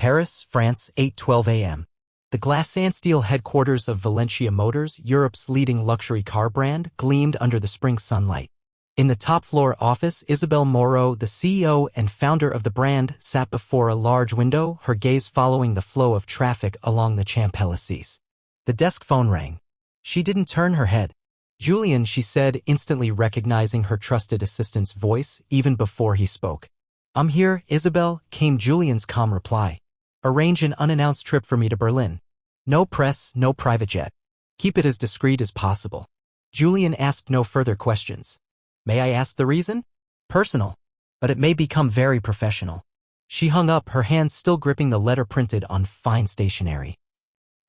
Paris, France, 8:12 a.m. The glass and steel headquarters of Valentia Motors, Europe's leading luxury car brand, gleamed under the spring sunlight. In the top-floor office, Isabel Moreau, the CEO and founder of the brand, sat before a large window, her gaze following the flow of traffic along the Champs-Élysées. The desk phone rang. She didn't turn her head. "Julian," she said, instantly recognizing her trusted assistant's voice even before he spoke. "I'm here, Isabel," came Julian's calm reply. "Arrange an unannounced trip for me to Berlin. No press, no private jet. Keep it as discreet as possible." Julian asked no further questions. "May I ask the reason?" "Personal. But it may become very professional." She hung up, her hands still gripping the letter printed on fine stationery.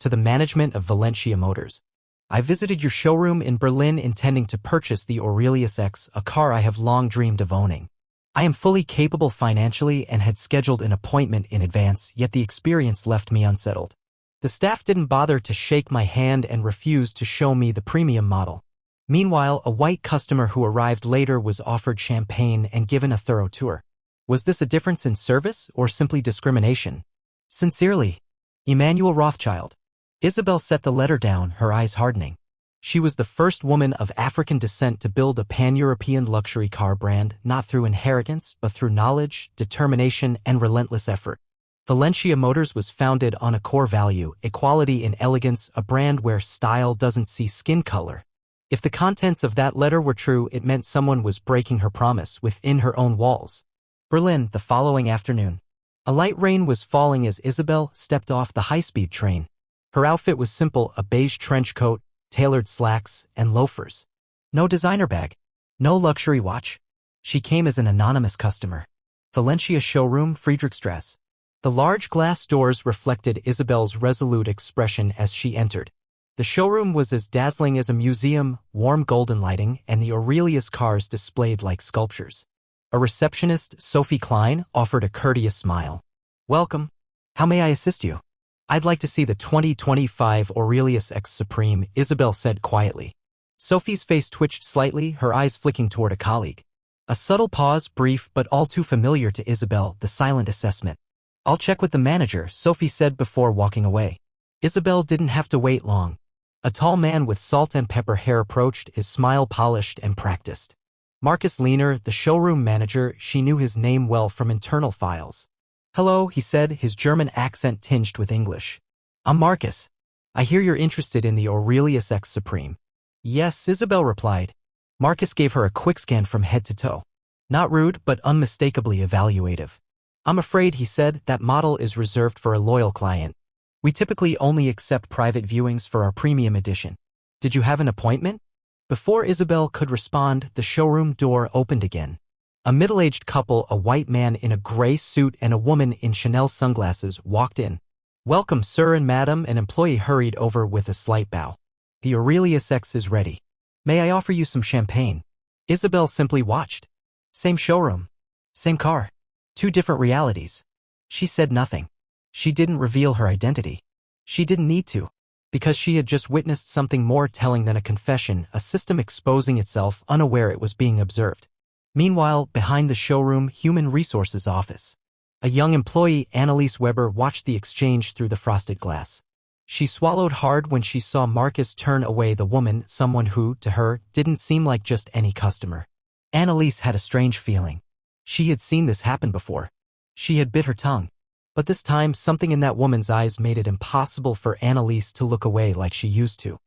"To the management of Valentia Motors. I visited your showroom in Berlin intending to purchase the Aurelius X, a car I have long dreamed of owning. I am fully capable financially and had scheduled an appointment in advance, yet the experience left me unsettled. The staff didn't bother to shake my hand and refused to show me the premium model. Meanwhile, a white customer who arrived later was offered champagne and given a thorough tour. Was this a difference in service or simply discrimination? Sincerely, Emmanuel Rothschild." Isabel set the letter down, her eyes hardening. She was the first woman of African descent to build a pan-European luxury car brand, not through inheritance, but through knowledge, determination, and relentless effort. Valentia Motors was founded on a core value, equality in elegance, a brand where style doesn't see skin color. If the contents of that letter were true, it meant someone was breaking her promise within her own walls. Berlin, the following afternoon. A light rain was falling as Isabel stepped off the high-speed train. Her outfit was simple, a beige trench coat, tailored slacks, and loafers. No designer bag. No luxury watch. She came as an anonymous customer. Valentia Showroom, Friedrichstrasse. The large glass doors reflected Isabel's resolute expression as she entered. The showroom was as dazzling as a museum, warm golden lighting, and the Aurelius cars displayed like sculptures. A receptionist, Sophie Klein, offered a courteous smile. "Welcome. How may I assist you?" "I'd like to see the 2025 Aurelius X Supreme," Isabel said quietly. Sophie's face twitched slightly, her eyes flicking toward a colleague. A subtle pause, brief but all too familiar to Isabel, the silent assessment. "I'll check with the manager," Sophie said before walking away. Isabel didn't have to wait long. A tall man with salt and pepper hair approached, his smile polished and practiced. Marcus Lehner, the showroom manager, she knew his name well from internal files. "Hello," he said, his German accent tinged with English. "I'm Marcus. I hear you're interested in the Aurelius X Supreme." "Yes," Isabel replied. Marcus gave her a quick scan from head to toe. Not rude, but unmistakably evaluative. "I'm afraid," he said, "that model is reserved for a loyal client. We typically only accept private viewings for our premium edition. Did you have an appointment?" Before Isabel could respond, the showroom door opened again. A middle-aged couple, a white man in a gray suit and a woman in Chanel sunglasses, walked in. "Welcome, sir and madam," an employee hurried over with a slight bow. "The Aurelius X is ready. May I offer you some champagne?" Isabel simply watched. Same showroom. Same car. Two different realities. She said nothing. She didn't reveal her identity. She didn't need to. Because she had just witnessed something more telling than a confession, a system exposing itself, unaware it was being observed. Meanwhile, behind the showroom human resources office, a young employee, Annalise Weber, watched the exchange through the frosted glass. She swallowed hard when she saw Marcus turn away the woman, someone who, to her, didn't seem like just any customer. Annalise had a strange feeling. She had seen this happen before. She had bit her tongue. But this time, something in that woman's eyes made it impossible for Annalise to look away like she used to.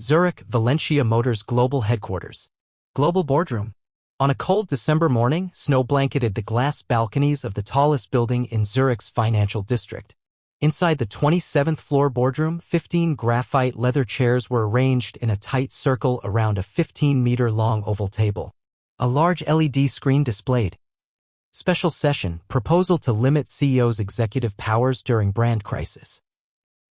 Zurich, Valentia Motors Global Headquarters. Global Boardroom. On a cold December morning, snow blanketed the glass balconies of the tallest building in Zurich's financial district. Inside the 27th floor boardroom, 15 graphite leather chairs were arranged in a tight circle around a 15-meter-long oval table. A large LED screen displayed. Special session, proposal to limit CEO's executive powers during brand crisis.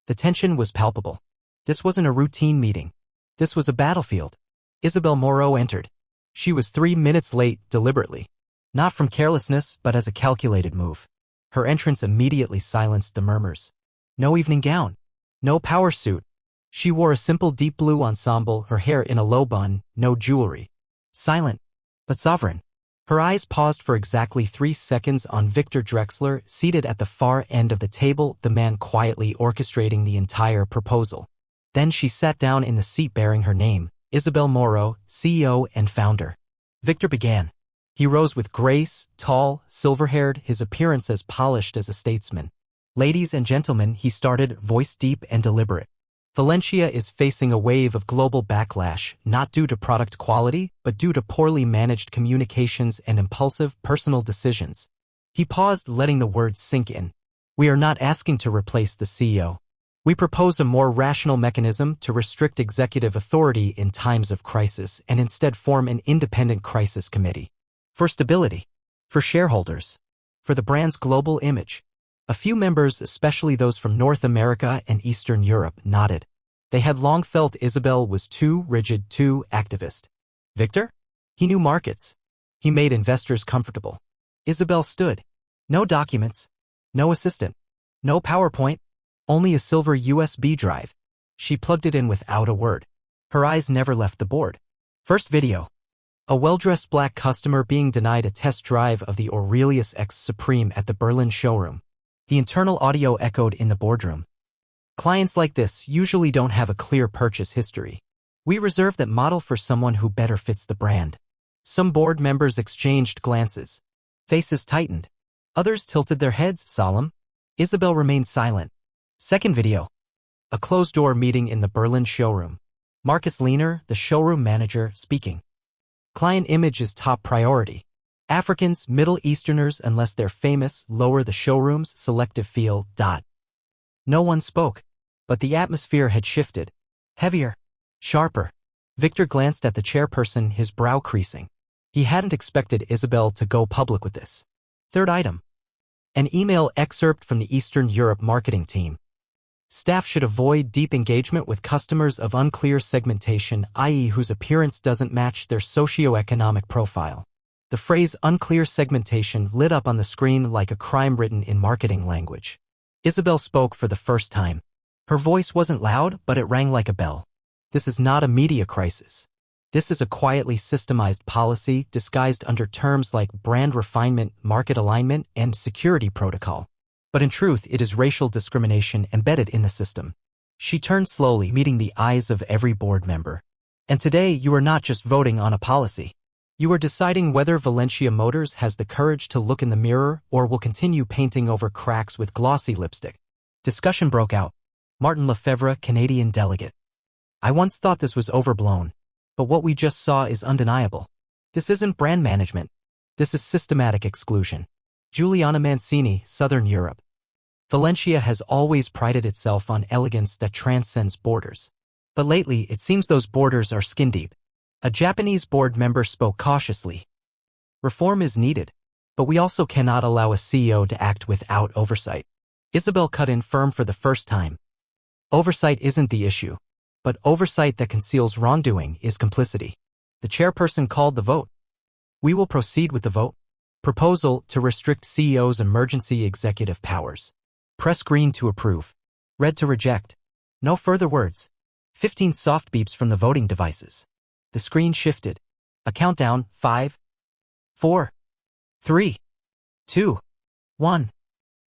The tension was palpable. This wasn't a routine meeting. This was a battlefield. Isabel Moreau entered. She was 3 minutes late, deliberately. Not from carelessness, but as a calculated move. Her entrance immediately silenced the murmurs. No evening gown. No power suit. She wore a simple deep blue ensemble, her hair in a low bun, no jewelry. Silent, but sovereign. Her eyes paused for exactly 3 seconds on Victor Drexler, seated at the far end of the table, the man quietly orchestrating the entire proposal. Then she sat down in the seat bearing her name, Isabel Moro, CEO and founder. Victor began. He rose with grace, tall, silver-haired, his appearance as polished as a statesman. Ladies and gentlemen, he started, voice deep and deliberate. Valentia is facing a wave of global backlash, not due to product quality, but due to poorly managed communications and impulsive personal decisions. He paused, letting the words sink in. We are not asking to replace the CEO. We propose a more rational mechanism to restrict executive authority in times of crisis and instead form an independent crisis committee. For stability. For shareholders. For the brand's global image. A few members, especially those from North America and Eastern Europe, nodded. They had long felt Isabel was too rigid, too activist. Victor? He knew markets. He made investors comfortable. Isabel stood. No documents. No assistant. No PowerPoint. Only a silver USB drive. She plugged it in without a word. Her eyes never left the board. First video. A well-dressed black customer being denied a test drive of the Aurelius X Supreme at the Berlin showroom. The internal audio echoed in the boardroom. Clients like this usually don't have a clear purchase history. We reserve that model for someone who better fits the brand. Some board members exchanged glances. Faces tightened. Others tilted their heads, solemn. Isabel remained silent. Second video. A closed-door meeting in the Berlin showroom. Marcus Lehner, the showroom manager, speaking. Client image is top priority. Africans, Middle Easterners, unless they're famous, lower the showroom's selective feel. No one spoke, but the atmosphere had shifted. Heavier. Sharper. Victor glanced at the chairperson, his brow creasing. He hadn't expected Isabel to go public with this. Third item. An email excerpt from the Eastern Europe marketing team. Staff should avoid deep engagement with customers of unclear segmentation, i.e. whose appearance doesn't match their socioeconomic profile. The phrase unclear segmentation lit up on the screen like a crime written in marketing language. Isabel spoke for the first time. Her voice wasn't loud, but it rang like a bell. This is not a media crisis. This is a quietly systemized policy disguised under terms like brand refinement, market alignment, and security protocol. But in truth, it is racial discrimination embedded in the system. She turned slowly, meeting the eyes of every board member. And today, you are not just voting on a policy. You are deciding whether Valentia Motors has the courage to look in the mirror or will continue painting over cracks with glossy lipstick. Discussion broke out. Martin Lefebvre, Canadian delegate. I once thought this was overblown, but what we just saw is undeniable. This isn't brand management. This is systematic exclusion. Giuliana Mancini, Southern Europe. Valentia has always prided itself on elegance that transcends borders. But lately, it seems those borders are skin-deep. A Japanese board member spoke cautiously. Reform is needed, but we also cannot allow a CEO to act without oversight. Isabel cut in firm for the first time. Oversight isn't the issue, but oversight that conceals wrongdoing is complicity. The chairperson called the vote. We will proceed with the vote. Proposal to restrict CEO's emergency executive powers. Press green to approve. Red to reject. No further words. 15 soft beeps from the voting devices. The screen shifted. A countdown, 5, 4, 3, 2, 1.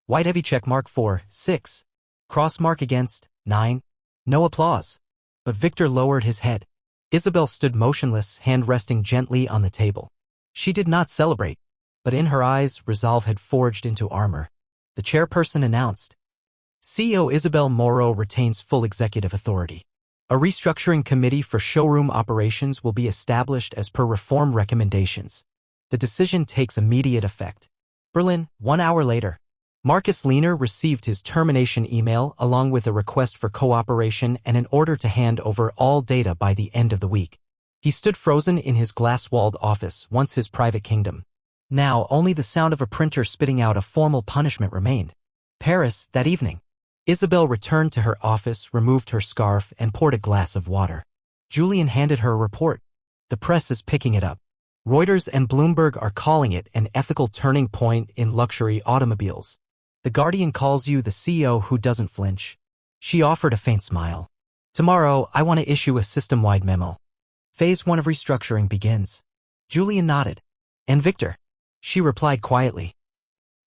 White heavy check mark 4, 6. Cross mark against, 9. No applause. But Victor lowered his head. Isabel stood motionless, hand resting gently on the table. She did not celebrate, but in her eyes, resolve had forged into armor. The chairperson announced. CEO Isabel Moro retains full executive authority. A restructuring committee for showroom operations will be established as per reform recommendations. The decision takes immediate effect. Berlin, 1 hour later. Marcus Lehner received his termination email along with a request for cooperation and an order to hand over all data by the end of the week. He stood frozen in his glass-walled office, once his private kingdom. Now only the sound of a printer spitting out a formal punishment remained. Paris, that evening. Isabel returned to her office, removed her scarf, and poured a glass of water. Julian handed her a report. The press is picking it up. Reuters and Bloomberg are calling it an ethical turning point in luxury automobiles. The Guardian calls you the CEO who doesn't flinch. She offered a faint smile. Tomorrow, I want to issue a system-wide memo. Phase 1 of restructuring begins. Julian nodded. And Victor? She replied quietly.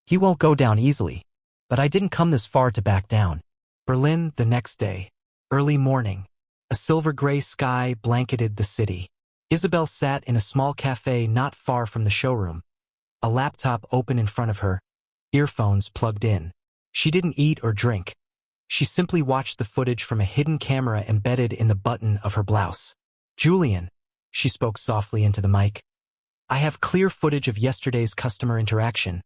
He won't go down easily. But I didn't come this far to back down. Berlin the next day. Early morning. A silver-gray sky blanketed the city. Isabel sat in a small cafe not far from the showroom. A laptop open in front of her, earphones plugged in. She didn't eat or drink. She simply watched the footage from a hidden camera embedded in the button of her blouse. Julian, she spoke softly into the mic. I have clear footage of yesterday's customer interaction.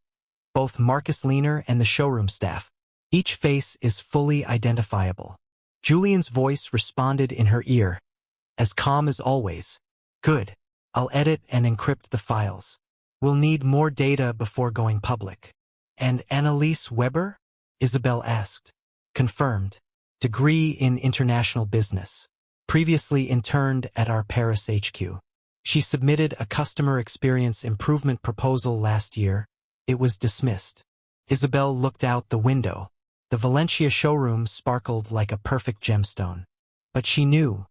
Both Marcus Lehner and the showroom staff. Each face is fully identifiable. Julian's voice responded in her ear, as calm as always. Good. I'll edit and encrypt the files. We'll need more data before going public. And Annalise Weber? Isabel asked. Confirmed. Degree in international business. Previously interned at our Paris HQ. She submitted a customer experience improvement proposal last year. It was dismissed. Isabel looked out the window. The Valentia showroom sparkled like a perfect gemstone. But she knew.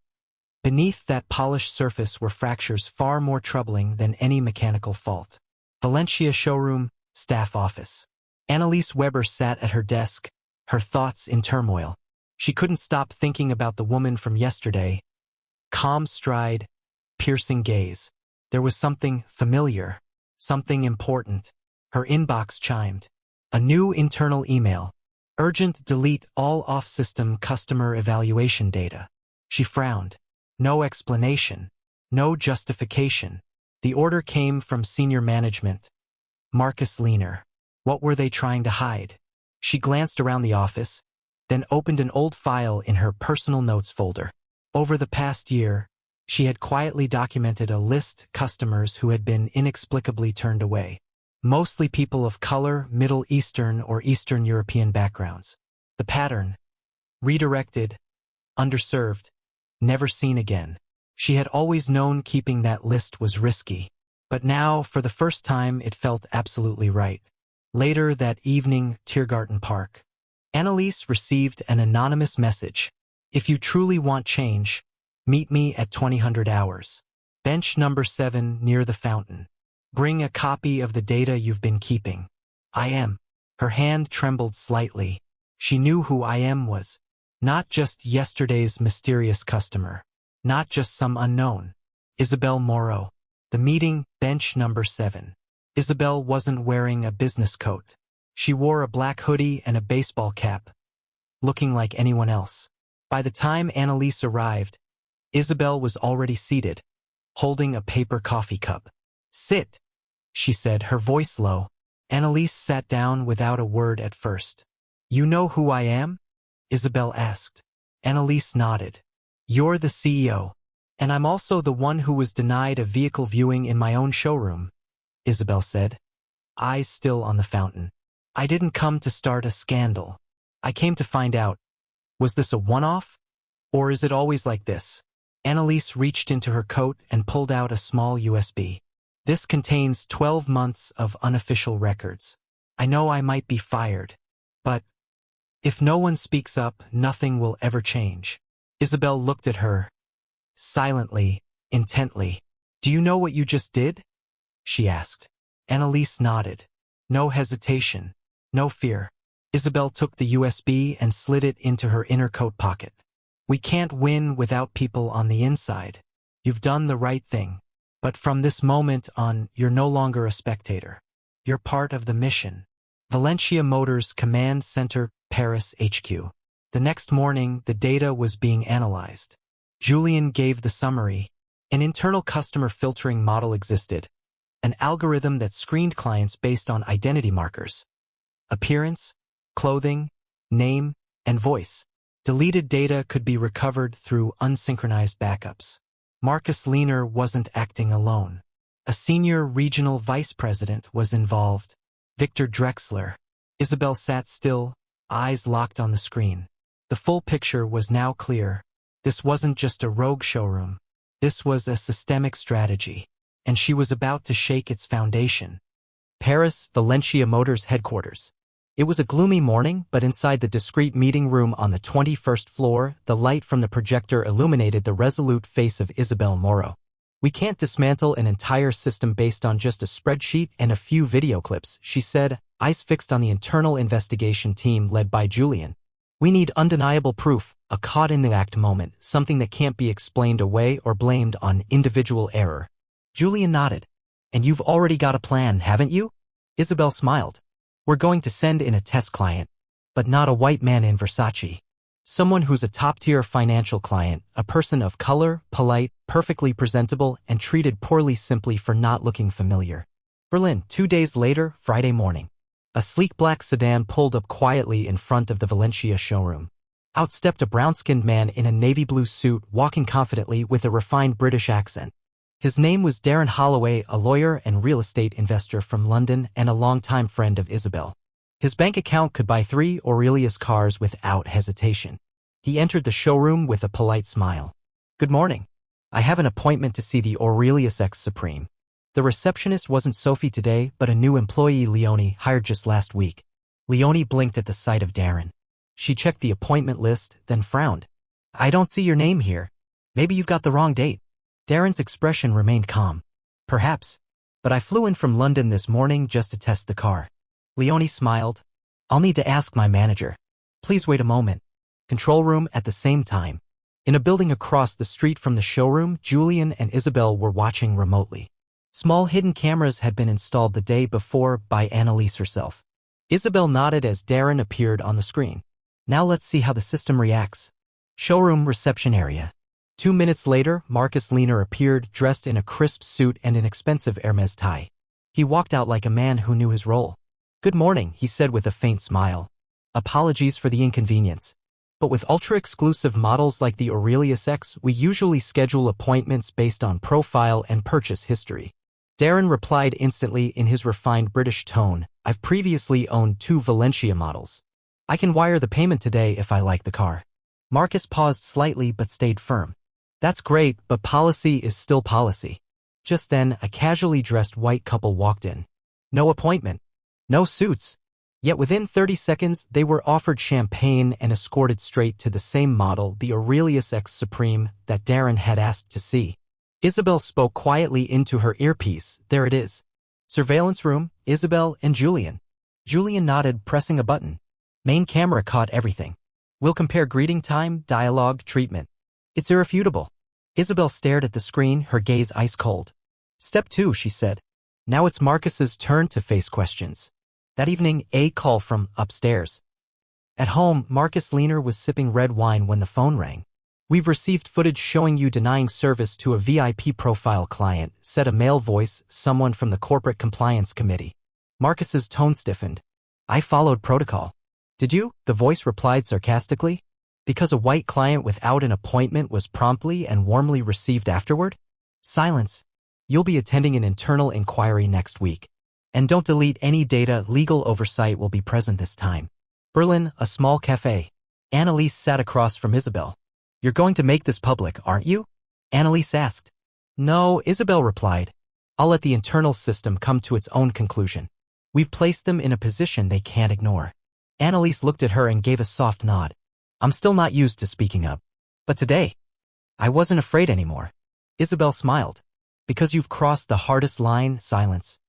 Beneath that polished surface were fractures far more troubling than any mechanical fault. Valentia showroom, staff office. Annalise Weber sat at her desk, her thoughts in turmoil. She couldn't stop thinking about the woman from yesterday. Calm stride, piercing gaze. There was something familiar, something important. Her inbox chimed. A new internal email. Urgent, delete all off-system customer evaluation data. She frowned. No explanation. No justification. The order came from senior management. Marcus Lehner. What were they trying to hide? She glanced around the office, then opened an old file in her personal notes folder. Over the past year, she had quietly documented a list of customers who had been inexplicably turned away. Mostly people of color, Middle Eastern or Eastern European backgrounds. The pattern. Redirected, underserved, never seen again. She had always known keeping that list was risky. But now, for the first time, it felt absolutely right. Later that evening, Tiergarten Park. Annalise received an anonymous message. If you truly want change, meet me at 2000 hours. Bench number 7 near the fountain. Bring a copy of the data you've been keeping. IM. Her hand trembled slightly. She knew who IM was. Not just yesterday's mysterious customer. Not just some unknown. Isabel Moreau. The meeting, bench number 7. Isabel wasn't wearing a business coat. She wore a black hoodie and a baseball cap, looking like anyone else. By the time Annalise arrived, Isabel was already seated, holding a paper coffee cup. Sit, she said, her voice low. Annalise sat down without a word at first. You know who I am? Isabel asked. Annalise nodded. You're the CEO. And I'm also the one who was denied a vehicle viewing in my own showroom, Isabel said, eyes still on the fountain. I didn't come to start a scandal. I came to find out, was this a one-off? Or is it always like this? Annalise reached into her coat and pulled out a small USB. This contains 12 months of unofficial records. I know I might be fired, but if no one speaks up, nothing will ever change. Isabel looked at her, silently, intently. Do you know what you just did? She asked. Annalise nodded. No hesitation, no fear. Isabel took the USB and slid it into her inner coat pocket. We can't win without people on the inside. You've done the right thing. But from this moment on, you're no longer a spectator. You're part of the mission. Valentia Motors Command Center, Paris HQ. The next morning, the data was being analyzed. Julian gave the summary. An internal customer filtering model existed. An algorithm that screened clients based on identity markers. Appearance, clothing, name, and voice. Deleted data could be recovered through unsynchronized backups. Marcus Lehner wasn't acting alone. A senior regional vice president was involved. Victor Drexler. Isabel sat still, eyes locked on the screen. The full picture was now clear. This wasn't just a rogue showroom. This was a systemic strategy, and she was about to shake its foundation. Paris, Valentia Motors headquarters. It was a gloomy morning, but inside the discreet meeting room on the 21st floor, the light from the projector illuminated the resolute face of Isabel Moreau. We can't dismantle an entire system based on just a spreadsheet and a few video clips, she said, eyes fixed on the internal investigation team led by Julian. We need undeniable proof, a caught-in-the-act moment, something that can't be explained away or blamed on individual error. Julian nodded. And you've already got a plan, haven't you? Isabel smiled. We're going to send in a test client, but not a white man in Versace. Someone who's a top-tier financial client, a person of color, polite, perfectly presentable, and treated poorly simply for not looking familiar. Berlin, 2 days later, Friday morning. A sleek black sedan pulled up quietly in front of the Valentia showroom. Out stepped a brown-skinned man in a navy blue suit, walking confidently with a refined British accent. His name was Darren Holloway, a lawyer and real estate investor from London and a longtime friend of Isabel. His bank account could buy 3 Aurelius cars without hesitation. He entered the showroom with a polite smile. Good morning. I have an appointment to see the Aurelius X Supreme. The receptionist wasn't Sophie today, but a new employee Leonie hired just last week. Leonie blinked at the sight of Darren. She checked the appointment list, then frowned. I don't see your name here. Maybe you've got the wrong date. Darren's expression remained calm. Perhaps. But I flew in from London this morning just to test the car. Leonie smiled. I'll need to ask my manager. Please wait a moment. Control room at the same time. In a building across the street from the showroom, Julian and Isabel were watching remotely. Small hidden cameras had been installed the day before by Annalise herself. Isabel nodded as Darren appeared on the screen. Now let's see how the system reacts. Showroom reception area. 2 minutes later, Marcus Lehner appeared, dressed in a crisp suit and an expensive Hermes tie. He walked out like a man who knew his role. Good morning, he said with a faint smile. Apologies for the inconvenience. But with ultra-exclusive models like the Aurelius X, we usually schedule appointments based on profile and purchase history. Darren replied instantly in his refined British tone, I've previously owned 2 Valentia models. I can wire the payment today if I like the car. Marcus paused slightly but stayed firm. That's great, but policy is still policy. Just then, a casually dressed white couple walked in. No appointment. No suits. Yet within 30 seconds, they were offered champagne and escorted straight to the same model, the Aurelius X Supreme, that Darren had asked to see. Isabel spoke quietly into her earpiece. There it is. Surveillance room, Isabel and Julian. Julian nodded, pressing a button. Main camera caught everything. We'll compare greeting time, dialogue, treatment. It's irrefutable. Isabel stared at the screen, her gaze ice cold. Step 2, she said. Now it's Marcus's turn to face questions. That evening, a call from upstairs. At home, Marcus Lehner was sipping red wine when the phone rang. We've received footage showing you denying service to a VIP profile client, said a male voice, someone from the corporate compliance committee. Marcus's tone stiffened. I followed protocol. Did you? The voice replied sarcastically. Because a white client without an appointment was promptly and warmly received afterward? Silence. You'll be attending an internal inquiry next week. And don't delete any data, legal oversight will be present this time. Berlin, a small cafe. Annalise sat across from Isabel. You're going to make this public, aren't you? Annalise asked. No, Isabel replied. I'll let the internal system come to its own conclusion. We've placed them in a position they can't ignore. Annalise looked at her and gave a soft nod. I'm still not used to speaking up. But today, I wasn't afraid anymore. Isabel smiled. Because you've crossed the hardest line, silence.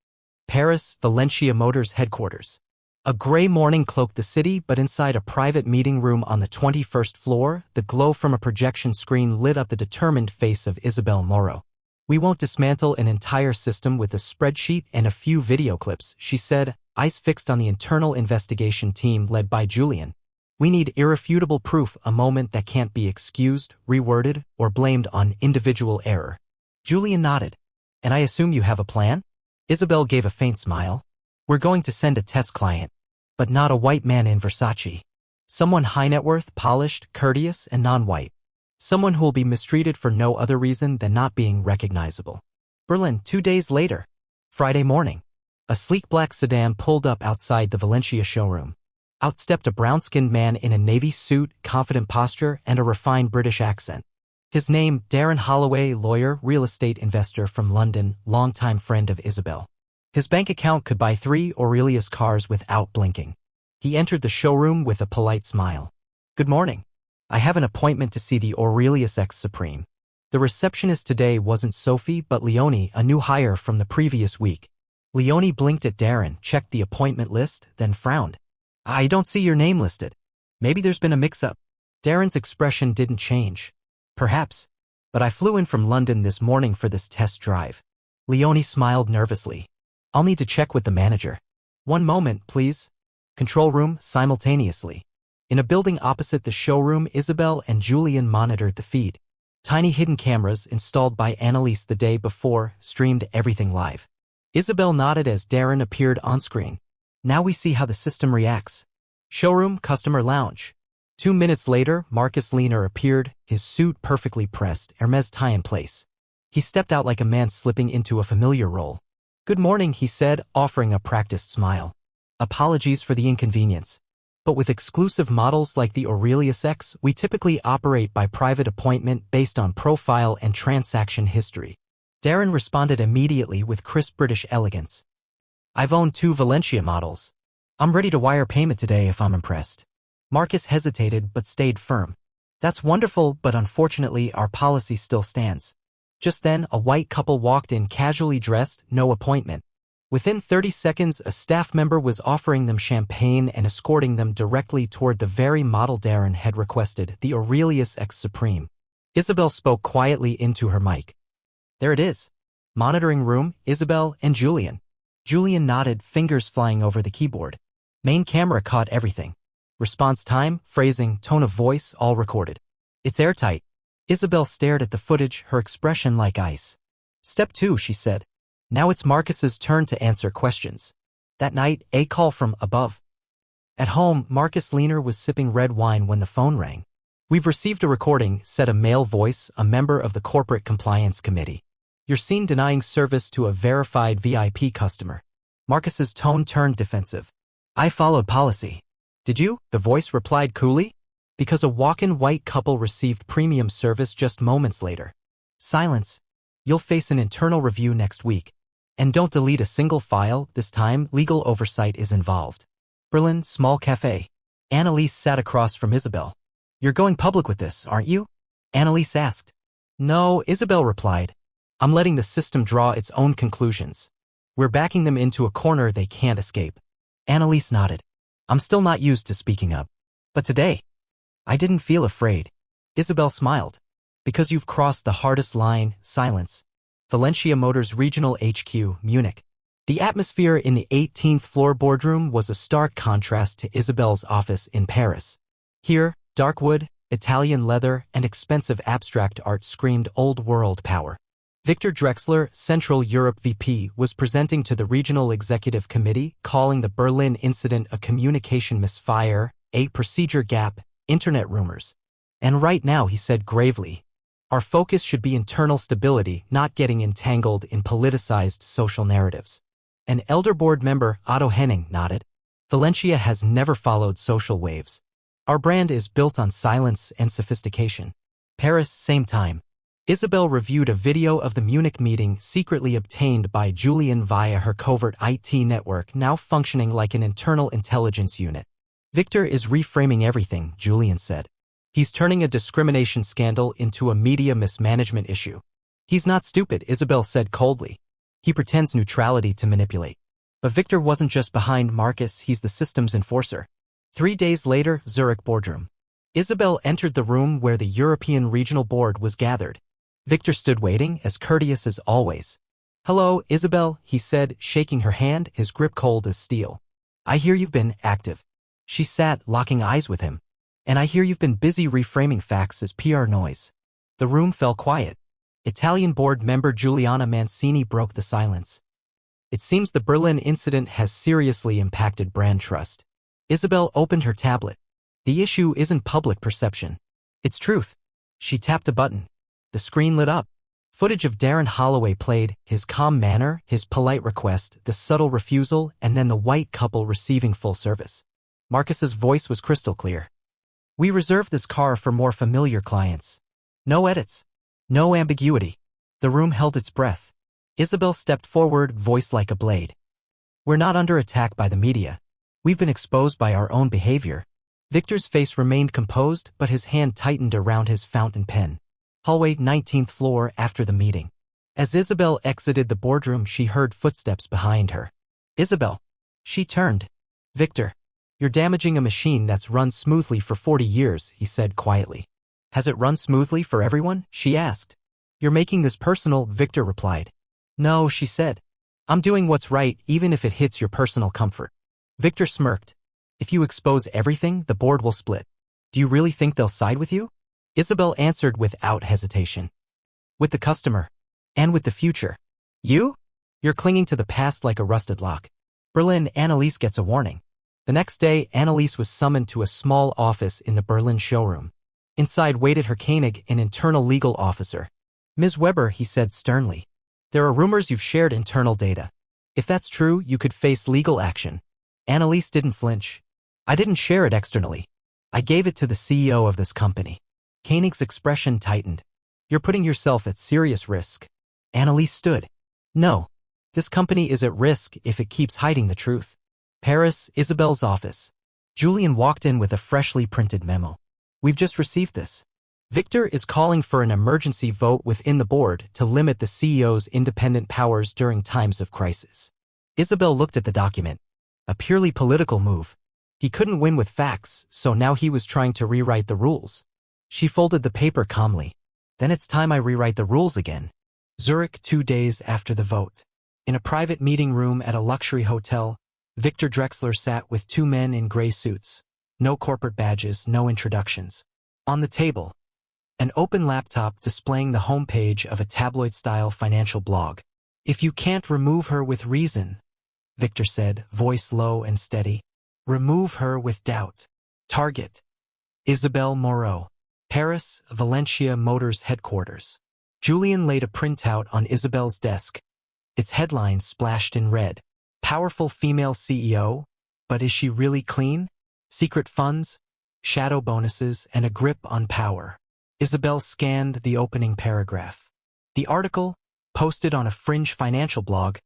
Paris, Valentia Motors headquarters. A gray morning cloaked the city, but inside a private meeting room on the 21st floor, the glow from a projection screen lit up the determined face of Isabel Moreau. We won't dismantle an entire system with a spreadsheet and a few video clips, she said, eyes fixed on the internal investigation team led by Julian. We need irrefutable proof, a moment that can't be excused, reworded, or blamed on individual error. Julian nodded. And I assume you have a plan? Isabel gave a faint smile. We're going to send a test client. But not a white man in Versace. Someone high net worth, polished, courteous, and non-white. Someone who will be mistreated for no other reason than not being recognizable. Berlin, 2 days later. Friday morning. A sleek black sedan pulled up outside the Valentia showroom. Out stepped a brown-skinned man in a navy suit, confident posture, and a refined British accent. His name, Darren Holloway, lawyer, real estate investor from London, longtime friend of Isabel. His bank account could buy 3 Aurelius cars without blinking. He entered the showroom with a polite smile. Good morning. I have an appointment to see the Aurelius X Supreme. The receptionist today wasn't Sophie but Leonie, a new hire from the previous week. Leonie blinked at Darren, checked the appointment list, then frowned. I don't see your name listed. Maybe there's been a mix-up. Darren's expression didn't change. Perhaps. But I flew in from London this morning for this test drive. Leonie smiled nervously. I'll need to check with the manager. One moment, please. Control room simultaneously. In a building opposite the showroom, Isabel and Julian monitored the feed. Tiny hidden cameras installed by Annalise the day before streamed everything live. Isabel nodded as Darren appeared on screen. Now we see how the system reacts. Showroom, customer lounge. 2 minutes later, Marcus Lehner appeared, his suit perfectly pressed, Hermes tie in place. He stepped out like a man slipping into a familiar role. Good morning, he said, offering a practiced smile. Apologies for the inconvenience. But with exclusive models like the Aurelius X, we typically operate by private appointment based on profile and transaction history. Darren responded immediately with crisp British elegance. I've owned 2 Valentia models. I'm ready to wire payment today if I'm impressed. Marcus hesitated but stayed firm. That's wonderful, but unfortunately our policy still stands. Just then, a white couple walked in casually dressed, no appointment. Within 30 seconds, a staff member was offering them champagne and escorting them directly toward the very model Darren had requested, the Aurelius X Supreme. Isabel spoke quietly into her mic. There it is. Monitoring room, Isabel and Julian. Julian nodded, fingers flying over the keyboard. Main camera caught everything. Response time, phrasing, tone of voice, all recorded. It's airtight. Isabel stared at the footage, her expression like ice. Step 2, she said. Now it's Marcus's turn to answer questions. That night, a call from above. At home, Marcus Lehner was sipping red wine when the phone rang. We've received a recording, said a male voice, a member of the Corporate Compliance Committee. You're seen denying service to a verified VIP customer. Marcus's tone turned defensive. I followed policy. Did you? The voice replied coolly. Because a walk-in white couple received premium service just moments later. Silence. You'll face an internal review next week. And don't delete a single file, this time legal oversight is involved. Berlin, small cafe. Annalise sat across from Isabel. You're going public with this, aren't you? Annalise asked. No, Isabel replied. I'm letting the system draw its own conclusions. We're backing them into a corner they can't escape. Annalise nodded. I'm still not used to speaking up. But today, I didn't feel afraid. Isabel smiled. Because you've crossed the hardest line, silence. Valentia Motors Regional HQ, Munich. The atmosphere in the 18th floor boardroom was a stark contrast to Isabel's office in Paris. Here, dark wood, Italian leather, and expensive abstract art screamed old-world power. Victor Drexler, Central Europe VP, was presenting to the Regional Executive Committee, calling the Berlin incident a communication misfire, a procedure gap, internet rumors. And right now, he said gravely, our focus should be internal stability, not getting entangled in politicized social narratives. An elder board member, Otto Henning, nodded. Valentia has never followed social waves. Our brand is built on silence and sophistication. Paris, same time. Isabel reviewed a video of the Munich meeting secretly obtained by Julian via her covert IT network, now functioning like an internal intelligence unit. Victor is reframing everything, Julian said. He's turning a discrimination scandal into a media mismanagement issue. He's not stupid, Isabel said coldly. He pretends neutrality to manipulate. But Victor wasn't just behind Marcus, he's the system's enforcer. 3 days later, Zurich boardroom. Isabel entered the room where the European Regional Board was gathered. Victor stood waiting, as courteous as always. Hello, Isabel, he said, shaking her hand, his grip cold as steel. I hear you've been active. She sat, locking eyes with him. And I hear you've been busy reframing facts as PR noise. The room fell quiet. Italian board member Giuliana Mancini broke the silence. It seems the Berlin incident has seriously impacted brand trust. Isabel opened her tablet. The issue isn't public perception. It's truth. She tapped a button. The screen lit up. Footage of Darren Holloway played, his calm manner, his polite request, the subtle refusal, and then the white couple receiving full service. Marcus's voice was crystal clear. We reserve this car for more familiar clients. No edits. No ambiguity. The room held its breath. Isabel stepped forward, voice like a blade. We're not under attack by the media. We've been exposed by our own behavior. Victor's face remained composed, but his hand tightened around his fountain pen. Hallway 19th floor after the meeting. As Isabel exited the boardroom, she heard footsteps behind her. Isabel. She turned. Victor. You're damaging a machine that's run smoothly for 40 years, he said quietly. Has it run smoothly for everyone? She asked. You're making this personal, Victor replied. No, she said. I'm doing what's right even if it hits your personal comfort. Victor smirked. If you expose everything, the board will split. Do you really think they'll side with you? Isabel answered without hesitation. With the customer. And with the future. You? You're clinging to the past like a rusted lock. Berlin. Annalise gets a warning. The next day, Annalise was summoned to a small office in the Berlin showroom. Inside waited her Koenig, an internal legal officer. Ms. Weber, he said sternly. There are rumors you've shared internal data. If that's true, you could face legal action. Annalise didn't flinch. I didn't share it externally. I gave it to the CEO of this company. Koenig's expression tightened. You're putting yourself at serious risk. Annalise stood. No. This company is at risk if it keeps hiding the truth. Paris, Isabel's office. Julian walked in with a freshly printed memo. We've just received this. Victor is calling for an emergency vote within the board to limit the CEO's independent powers during times of crisis. Isabel looked at the document. A purely political move. He couldn't win with facts, so now he was trying to rewrite the rules. She folded the paper calmly. Then it's time I rewrite the rules again. Zurich 2 days after the vote. In a private meeting room at a luxury hotel, Victor Drexler sat with 2 men in gray suits. No corporate badges, no introductions. On the table, an open laptop displaying the homepage of a tabloid-style financial blog. If you can't remove her with reason, Victor said, voice low and steady, remove her with doubt. Target. Isabel Moreau. Paris, Valentia Motors headquarters. Julian laid a printout on Isabel's desk. Its headline splashed in red. Powerful female CEO, but is she really clean? Secret funds, shadow bonuses, and a grip on power. Isabel scanned the opening paragraph. The article, posted on a fringe financial blog,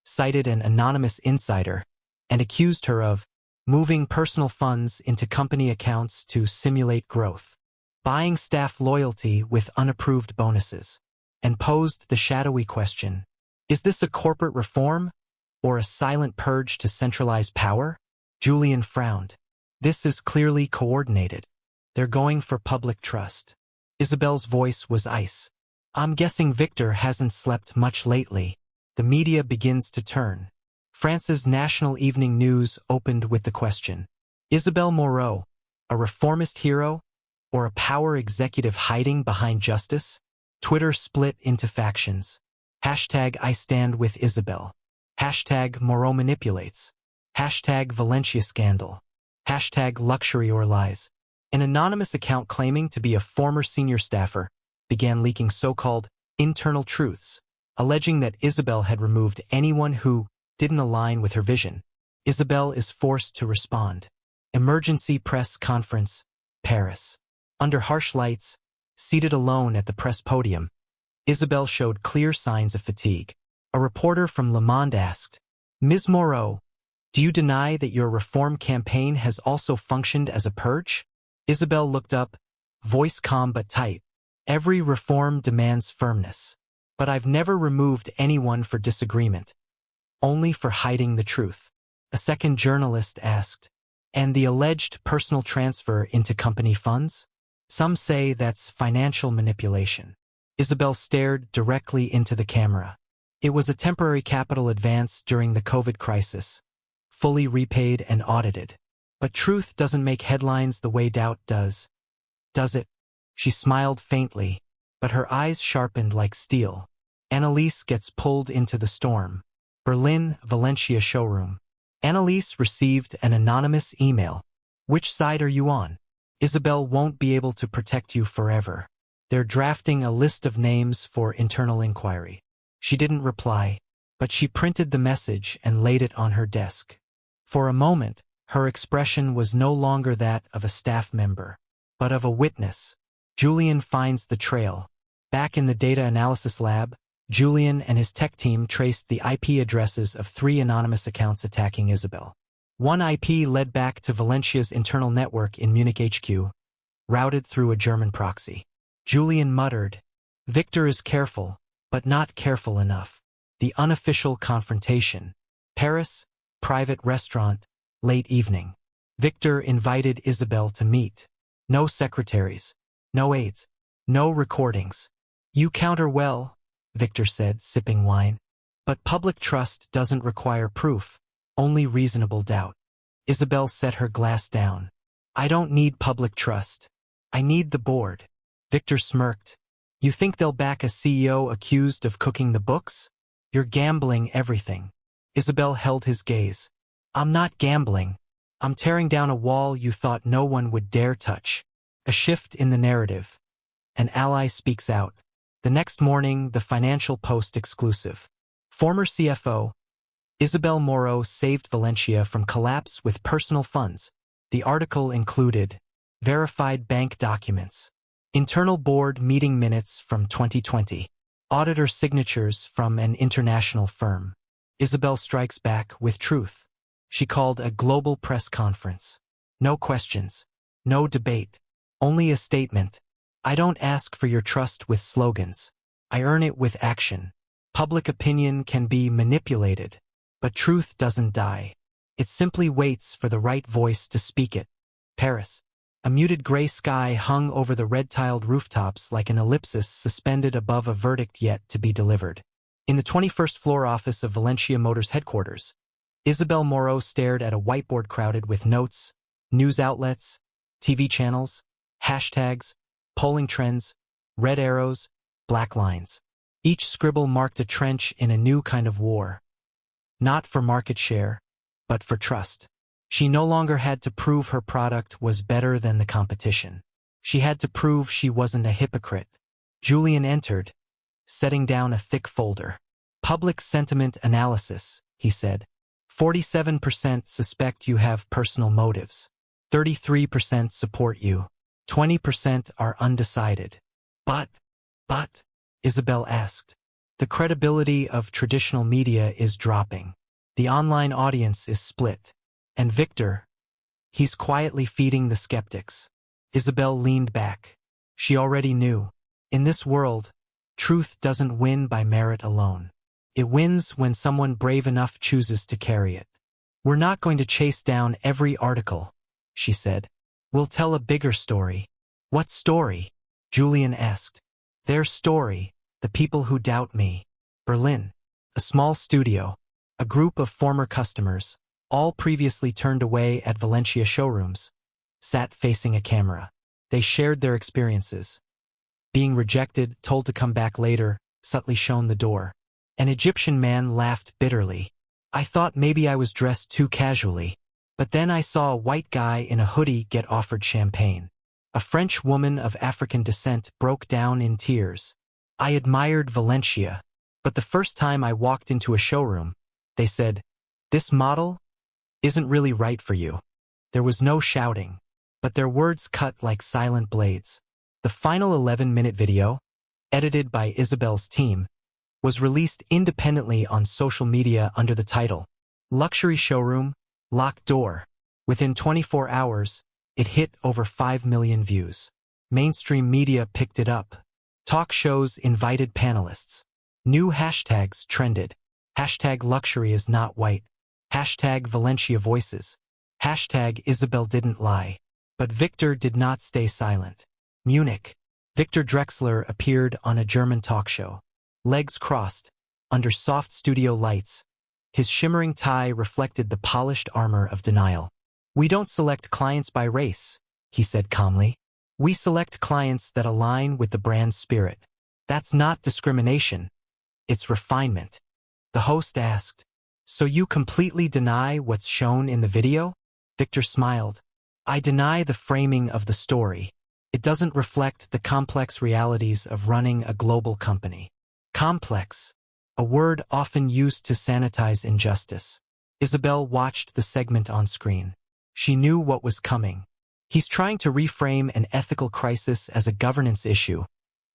cited an anonymous insider and accused her of moving personal funds into company accounts to simulate growth, buying staff loyalty with unapproved bonuses, and posed the shadowy question, is this a corporate reform or a silent purge to centralize power? Julian frowned. This is clearly coordinated. They're going for public trust. Isabel's voice was ice. I'm guessing Victor hasn't slept much lately. The media begins to turn. France's national evening news opened with the question, Isabel Moreau, a reformist hero or a power executive hiding behind justice? Twitter split into factions. Hashtag I stand with Isabel. Hashtag Moreau manipulates. Hashtag Valentia scandal. Hashtag luxury or lies. An anonymous account claiming to be a former senior staffer began leaking so-called internal truths, alleging that Isabel had removed anyone who didn't align with her vision. Isabel is forced to respond. Emergency press conference, Paris. Under harsh lights, seated alone at the press podium, Isabel showed clear signs of fatigue. A reporter from Le Monde asked, Ms. Moreau, do you deny that your reform campaign has also functioned as a purge? Isabel looked up, voice calm but tight. Every reform demands firmness. But I've never removed anyone for disagreement. Only for hiding the truth. A second journalist asked, and the alleged personal transfer into company funds? Some say that's financial manipulation. Isabel stared directly into the camera. It was a temporary capital advance during the COVID crisis, fully repaid and audited. But truth doesn't make headlines the way doubt does. Does it? She smiled faintly, but her eyes sharpened like steel. Annalise gets pulled into the storm. Berlin, Valentia showroom. Annalise received an anonymous email. Which side are you on? Isabel won't be able to protect you forever. They're drafting a list of names for internal inquiry. She didn't reply, but she printed the message and laid it on her desk. For a moment, her expression was no longer that of a staff member, but of a witness. Julian finds the trail. Back in the data analysis lab, Julian and his tech team traced the IP addresses of 3 anonymous accounts attacking Isabel. One IP led back to Valentia's internal network in Munich HQ, routed through a German proxy. Julian muttered, Victor is careful, but not careful enough. The unofficial confrontation. Paris, private restaurant, late evening. Victor invited Isabel to meet. No secretaries, no aides, no recordings. You counter well, Victor said, sipping wine. But public trust doesn't require proof, only reasonable doubt. Isabel set her glass down. I don't need public trust. I need the board. Victor smirked. You think they'll back a CEO accused of cooking the books? You're gambling everything. Isabel held his gaze. I'm not gambling. I'm tearing down a wall you thought no one would dare touch. A shift in the narrative. An ally speaks out. The next morning, the Financial Post exclusive. Former CFO, Isabel Moro saved Valentia from collapse with personal funds. The article included verified bank documents, internal board meeting minutes from 2020, auditor signatures from an international firm. Isabel strikes back with truth. She called a global press conference. No questions, no debate, only a statement. I don't ask for your trust with slogans. I earn it with action. Public opinion can be manipulated, but truth doesn't die. It simply waits for the right voice to speak it. Paris. A muted gray sky hung over the red-tiled rooftops like an ellipsis suspended above a verdict yet to be delivered. In the 21st floor office of Valentia Motors headquarters, Isabel Moro stared at a whiteboard crowded with notes, news outlets, TV channels, hashtags, polling trends, red arrows, black lines. Each scribble marked a trench in a new kind of war. Not for market share, but for trust. She no longer had to prove her product was better than the competition. She had to prove she wasn't a hypocrite. Julian entered, setting down a thick folder. Public sentiment analysis, he said. 47% suspect you have personal motives. 33% support you. 20% are undecided. But, Isabel asked. The credibility of traditional media is dropping. The online audience is split. And Victor, he's quietly feeding the skeptics. Isabel leaned back. She already knew. In this world, truth doesn't win by merit alone. It wins when someone brave enough chooses to carry it. We're not going to chase down every article, she said. We'll tell a bigger story. What story? Julian asked. Their story, the people who doubt me. Berlin. A small studio. A group of former customers, all previously turned away at Valentia showrooms, sat facing a camera. They shared their experiences. Being rejected, told to come back later, subtly shown the door. An Egyptian man laughed bitterly. I thought maybe I was dressed too casually, but then I saw a white guy in a hoodie get offered champagne. A French woman of African descent broke down in tears. I admired Valentia, but the first time I walked into a showroom, they said, "This model isn't really right for you." There was no shouting, but their words cut like silent blades. The final 11-minute video, edited by Isabel's team, was released independently on social media under the title, Luxury Showroom, Locked Door. Within 24 hours, it hit over 5 million views. Mainstream media picked it up. Talk shows invited panelists. New hashtags trended. Hashtag luxury is not white. Hashtag Valentia voices. Hashtag Isabel didn't lie. But Victor did not stay silent. Munich. Victor Drexler appeared on a German talk show. Legs crossed, under soft studio lights. His shimmering tie reflected the polished armor of denial. We don't select clients by race, he said calmly. We select clients that align with the brand's spirit. That's not discrimination. It's refinement. The host asked, "So you completely deny what's shown in the video?" Victor smiled. "I deny the framing of the story. It doesn't reflect the complex realities of running a global company." Complex, a word often used to sanitize injustice. Isabel watched the segment on screen. She knew what was coming. He's trying to reframe an ethical crisis as a governance issue,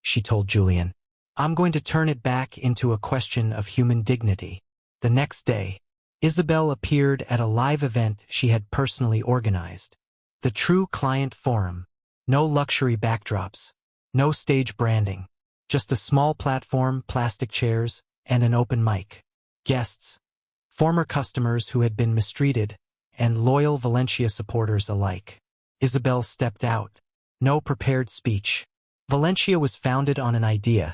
she told Julian. I'm going to turn it back into a question of human dignity. The next day, Isabel appeared at a live event she had personally organized. The True Client Forum. No luxury backdrops. No stage branding. Just a small platform, plastic chairs, and an open mic. Guests, former customers who had been mistreated, and loyal Valentia supporters alike. Isabel stepped out. No prepared speech. Valentia was founded on an idea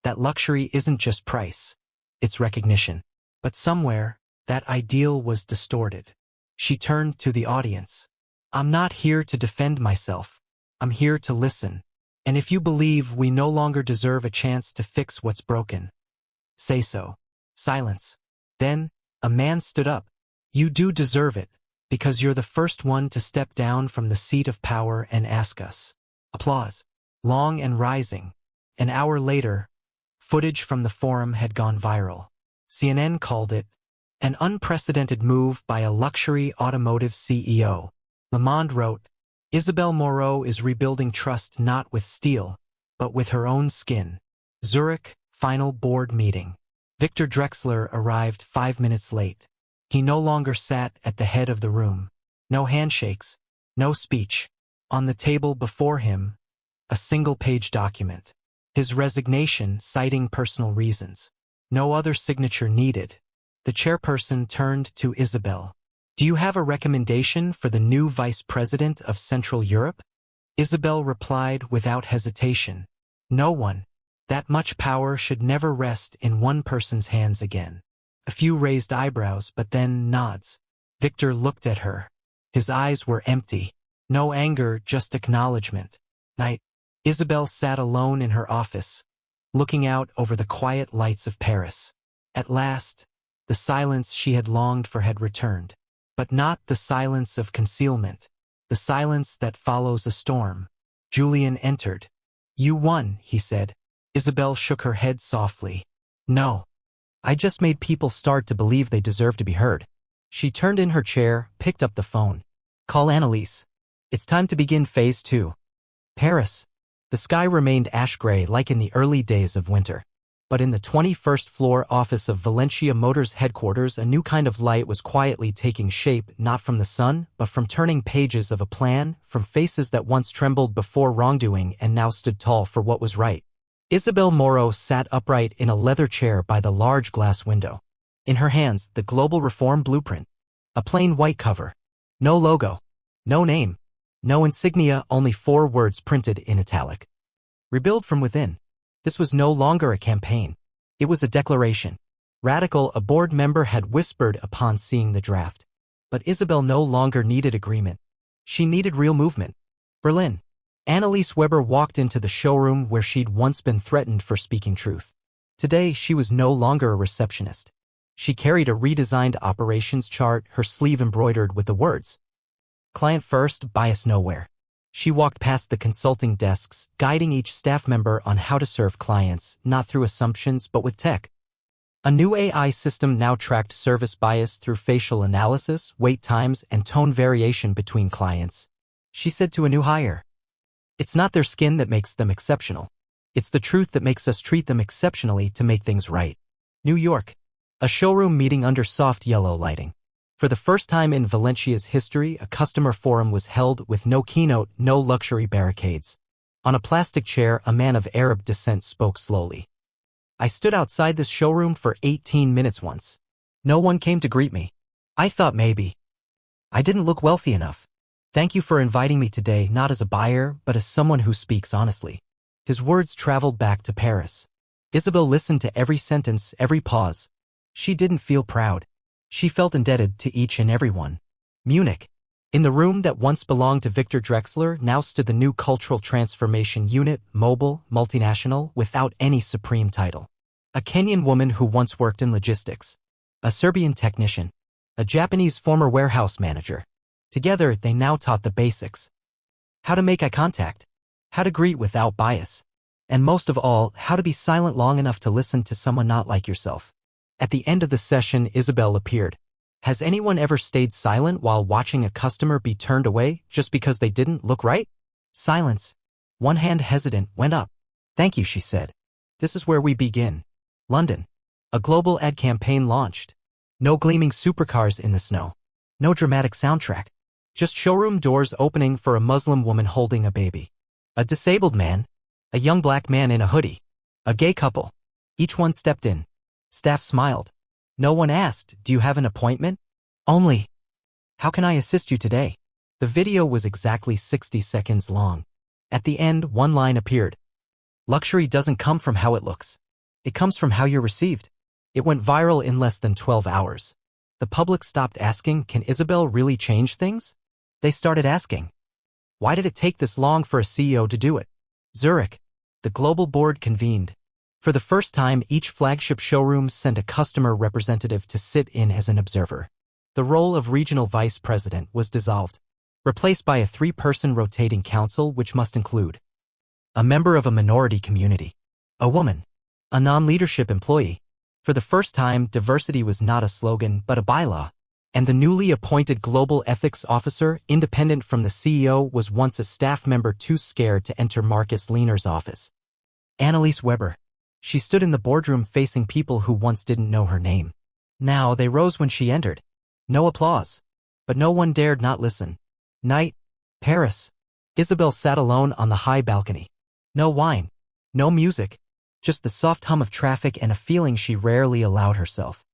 that luxury isn't just price, it's recognition. But somewhere, that ideal was distorted. She turned to the audience. I'm not here to defend myself. I'm here to listen. And if you believe we no longer deserve a chance to fix what's broken, say so. Silence. Then, a man stood up. You do deserve it, because you're the first one to step down from the seat of power and ask us. Applause. Long and rising. An hour later, footage from the forum had gone viral. CNN called it an unprecedented move by a luxury automotive CEO. Le Monde wrote, Isabel Moreau is rebuilding trust not with steel, but with her own skin. Zurich, final board meeting. Victor Drexler arrived 5 minutes late. He no longer sat at the head of the room. No handshakes, no speech. On the table before him, a single-page document. His resignation, citing personal reasons. No other signature needed. The chairperson turned to Isabel. Do you have a recommendation for the new vice president of Central Europe? Isabel replied without hesitation. No one. That much power should never rest in one person's hands again. A few raised eyebrows, but then nods. Victor looked at her. His eyes were empty. No anger, just acknowledgement. Night. Isabel sat alone in her office, looking out over the quiet lights of Paris. At last, the silence she had longed for had returned. But not the silence of concealment. The silence that follows a storm. Julian entered. You won, he said. Isabel shook her head softly. No. I just made people start to believe they deserve to be heard. She turned in her chair, picked up the phone. Call Annalise. It's time to begin phase 2. Paris. The sky remained ash-gray like in the early days of winter. But in the 21st floor office of Valentia Motors headquarters, a new kind of light was quietly taking shape, not from the sun, but from turning pages of a plan, from faces that once trembled before wrongdoing and now stood tall for what was right. Isabel Moreau sat upright in a leather chair by the large glass window. In her hands, the Global Reform Blueprint. A plain white cover. No logo. No name. No insignia, only 4 words printed in italic. Rebuild from within. This was no longer a campaign. It was a declaration. Radical, a board member had whispered upon seeing the draft. But Isabel no longer needed agreement. She needed real movement. Berlin. Annalise Weber walked into the showroom where she'd once been threatened for speaking truth. Today, she was no longer a receptionist. She carried a redesigned operations chart, her sleeve embroidered with the words, Client first, bias nowhere. She walked past the consulting desks, guiding each staff member on how to serve clients, not through assumptions but with tech. A new AI system now tracked service bias through facial analysis, wait times, and tone variation between clients. She said to a new hire, It's not their skin that makes them exceptional. It's the truth that makes us treat them exceptionally to make things right. New York. A showroom meeting under soft yellow lighting. For the first time in Valentia's history, a customer forum was held with no keynote, no luxury barricades. On a plastic chair, a man of Arab descent spoke slowly. I stood outside this showroom for 18 minutes once. No one came to greet me. I thought maybe I didn't look wealthy enough. Thank you for inviting me today, not as a buyer, but as someone who speaks honestly. His words traveled back to Paris. Isabel listened to every sentence, every pause. She didn't feel proud. She felt indebted to each and every one. Munich. In the room that once belonged to Victor Drexler now stood the new Cultural Transformation Unit, mobile, multinational, without any supreme title. A Kenyan woman who once worked in logistics. A Serbian technician. A Japanese former warehouse manager. Together, they now taught the basics. How to make eye contact. How to greet without bias. And most of all, how to be silent long enough to listen to someone not like yourself. At the end of the session, Isabel appeared. Has anyone ever stayed silent while watching a customer be turned away just because they didn't look right? Silence. One hand hesitant went up. Thank you, she said. This is where we begin. London. A global ad campaign launched. No gleaming supercars in the snow. No dramatic soundtrack. Just showroom doors opening for a Muslim woman holding a baby. A disabled man. A young black man in a hoodie. A gay couple. Each one stepped in. Staff smiled. No one asked, "Do you have an appointment?" Only, "How can I assist you today?" The video was exactly 60 seconds long. At the end, one line appeared. Luxury doesn't come from how it looks. It comes from how you're received. It went viral in less than 12 hours. The public stopped asking, "Can Isabel really change things?" They started asking, "Why did it take this long for a CEO to do it?" Zurich. The global board convened. For the first time, each flagship showroom sent a customer representative to sit in as an observer. The role of regional vice president was dissolved, replaced by a 3-person rotating council which must include a member of a minority community, a woman, a non-leadership employee. For the first time, diversity was not a slogan but a bylaw, and the newly appointed global ethics officer, independent from the CEO, was once a staff member too scared to enter Marcus Lehner's office. Annalise Weber. She stood in the boardroom facing people who once didn't know her name. Now they rose when she entered. No applause. But no one dared not listen. Night. Paris. Isabel sat alone on the high balcony. No wine. No music. Just the soft hum of traffic and a feeling she rarely allowed herself.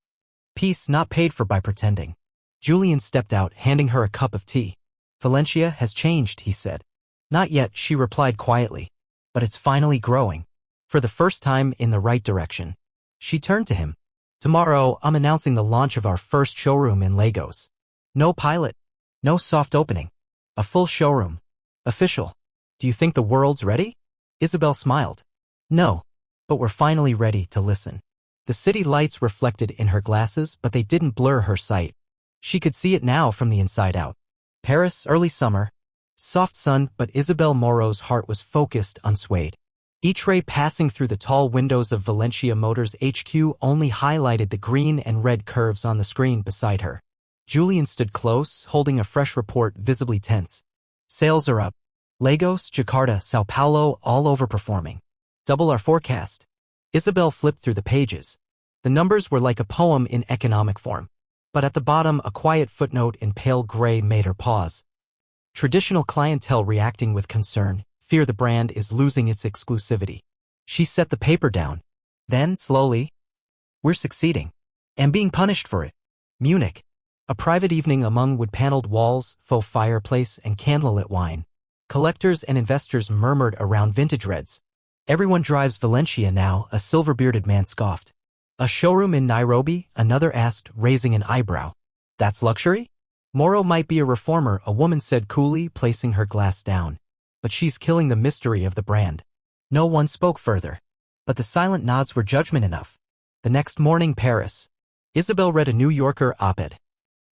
Peace not paid for by pretending. Julian stepped out, handing her a cup of tea. "Valentia has changed," he said. "Not yet," she replied quietly. "But it's finally growing. For the first time in the right direction." She turned to him. "Tomorrow, I'm announcing the launch of our first showroom in Lagos. No pilot. No soft opening. A full showroom. Official. Do you think the world's ready?" Isabel smiled. "No. But we're finally ready to listen." The city lights reflected in her glasses, but they didn't blur her sight. She could see it now from the inside out. Paris, early summer. Soft sun, but Isabel Moro's heart was focused, unswayed. Each ray passing through the tall windows of Valentia Motors HQ only highlighted the green and red curves on the screen beside her. Julian stood close, holding a fresh report, visibly tense. "Sales are up. Lagos, Jakarta, Sao Paulo, all overperforming. Double our forecast." Isabel flipped through the pages. The numbers were like a poem in economic form. But at the bottom, a quiet footnote in pale gray made her pause. Traditional clientele reacting with concern, fear the brand is losing its exclusivity. She set the paper down. Then, slowly, "We're succeeding. And being punished for it." Munich. A private evening among wood-paneled walls, faux fireplace, and candlelit wine. Collectors and investors murmured around vintage reds. "Everyone drives Valentia now," a silver-bearded man scoffed. "A showroom in Nairobi?" another asked, raising an eyebrow. "That's luxury?" "Moro might be a reformer," a woman said coolly, placing her glass down. "But she's killing the mystery of the brand." No one spoke further. But the silent nods were judgment enough. The next morning, Paris. Isabel read a New Yorker op-ed.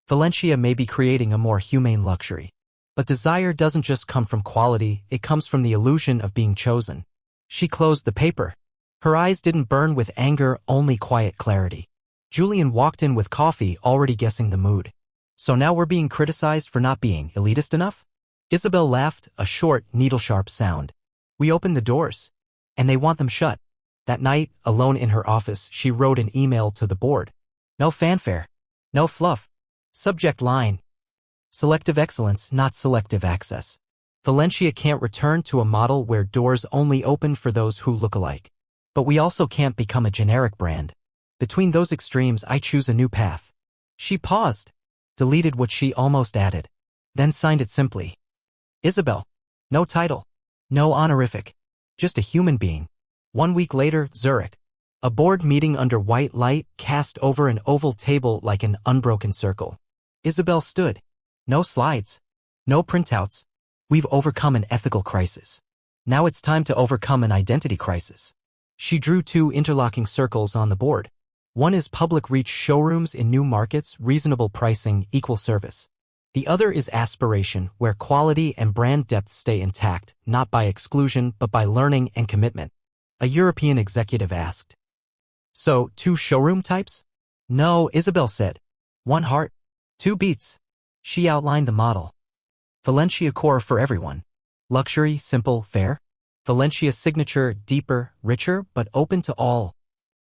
"Valentia may be creating a more humane luxury. But desire doesn't just come from quality, it comes from the illusion of being chosen." She closed the paper. Her eyes didn't burn with anger, only quiet clarity. Julian walked in with coffee, already guessing the mood. "So now we're being criticized for not being elitist enough?" Isabel laughed, a short, needle-sharp sound. "We opened the doors. And they want them shut." That night, alone in her office, she wrote an email to the board. No fanfare. No fluff. Subject line: "Selective excellence, not selective access." Valentia can't return to a model where doors only open for those who look alike. But we also can't become a generic brand. Between those extremes, I choose a new path. She paused, deleted what she almost added, then signed it simply. Isabel. No title. No honorific. Just a human being. 1 week later, Zurich. A board meeting under white light cast over an oval table like an unbroken circle. Isabel stood. No slides. No printouts. "We've overcome an ethical crisis. Now it's time to overcome an identity crisis." She drew 2 interlocking circles on the board. One is public reach showrooms in new markets, reasonable pricing, equal service. The other is aspiration, where quality and brand depth stay intact, not by exclusion but by learning and commitment. A European executive asked. "So, 2 showroom types?" "No," Isabel said. "1 heart. 2 beats." She outlined the model. Valentia core for everyone. Luxury, simple, fair. Valentia signature, deeper, richer, but open to all.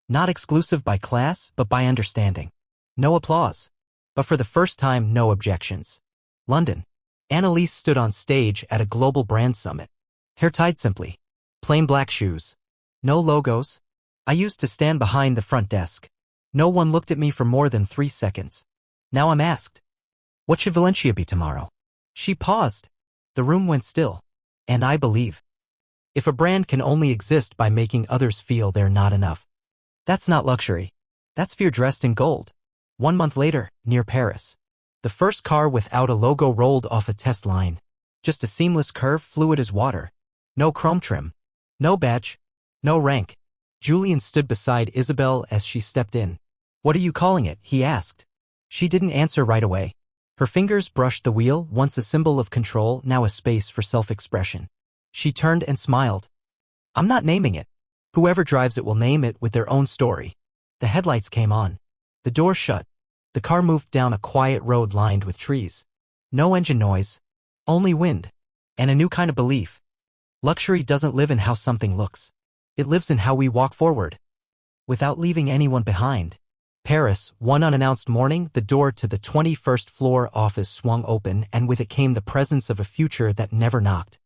Not exclusive by class, but by understanding. No applause. But for the first time, no objections. London. Annalise stood on stage at a global brand summit. Hair tied simply. Plain black shoes. No logos. I used to stand behind the front desk. No one looked at me for more than 3 seconds. Now I'm asked, what should Valentia be tomorrow? She paused. The room went still. And I believe, if a brand can only exist by making others feel they're not enough, that's not luxury. That's fear dressed in gold. 1 month later, near Paris, the first car without a logo rolled off a test line. Just a seamless curve, fluid as water. No chrome trim. No badge. No rank. Julian stood beside Isabel as she stepped in. What are you calling it? He asked. She didn't answer right away. Her fingers brushed the wheel, once a symbol of control, now a space for self-expression. She turned and smiled. I'm not naming it. Whoever drives it will name it with their own story. The headlights came on. The door shut. The car moved down a quiet road lined with trees. No engine noise. Only wind. And a new kind of belief. Luxury doesn't live in how something looks. It lives in how we walk forward, without leaving anyone behind. Paris, one unannounced morning, the door to the 21st floor office swung open, and with it came the presence of a future that never knocked.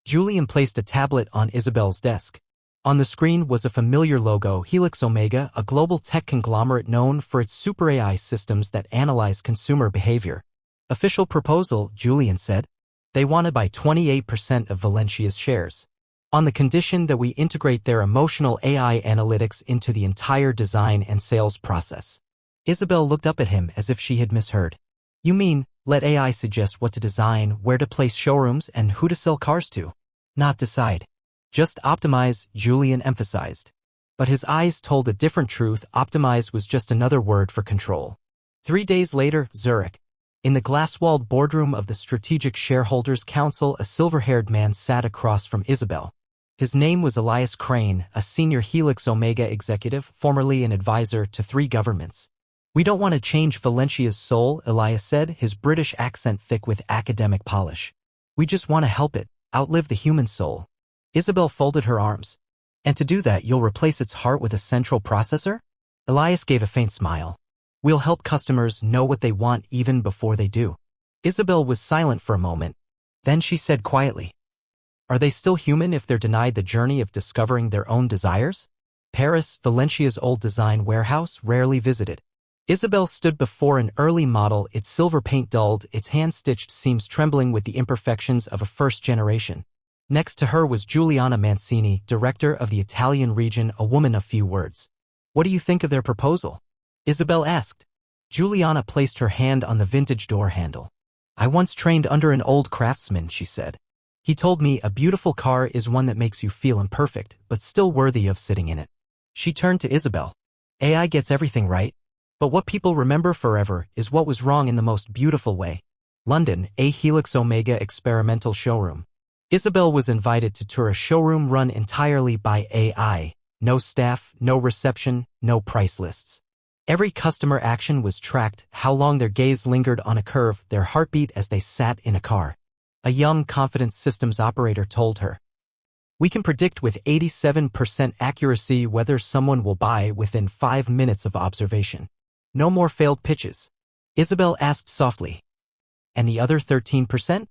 Julian placed a tablet on Isabel's desk. On the screen was a familiar logo, Helix Omega, a global tech conglomerate known for its super AI systems that analyze consumer behavior. Official proposal, Julian said. They want to buy 28% of Valentia's shares, on the condition that we integrate their emotional AI analytics into the entire design and sales process. Isabel looked up at him as if she had misheard. You mean, let AI suggest what to design, where to place showrooms, and who to sell cars to? Not decide. Just optimize, Julian emphasized. But his eyes told a different truth. Optimize was just another word for control. 3 days later, Zurich. In the glass-walled boardroom of the Strategic Shareholders Council, a silver-haired man sat across from Isabel. His name was Elias Crane, a senior Helix Omega executive, formerly an advisor to 3 governments. We don't want to change Valentia's soul, Elias said, his British accent thick with academic polish. We just want to help it outlive the human soul. Isabel folded her arms. And to do that, you'll replace its heart with a central processor? Elias gave a faint smile. We'll help customers know what they want even before they do. Isabel was silent for a moment. Then she said quietly, are they still human if they're denied the journey of discovering their own desires? Paris, Valentia's old design warehouse, rarely visited. Isabel stood before an early model, its silver paint dulled, its hand-stitched seams trembling with the imperfections of a first generation. Next to her was Giuliana Mancini, director of the Italian region, a woman of few words. What do you think of their proposal? Isabel asked. Giuliana placed her hand on the vintage door handle. I once trained under an old craftsman, she said. He told me a beautiful car is one that makes you feel imperfect, but still worthy of sitting in it. She turned to Isabel. AI gets everything right, but what people remember forever is what was wrong in the most beautiful way. London, a Helix Omega experimental showroom. Isabel was invited to tour a showroom run entirely by AI. No staff, no reception, no price lists. Every customer action was tracked, how long their gaze lingered on a curve, their heartbeat as they sat in a car. A young, confident systems operator told her. We can predict with 87% accuracy whether someone will buy within 5 minutes of observation. No more failed pitches. Isabel asked softly. And the other 13%?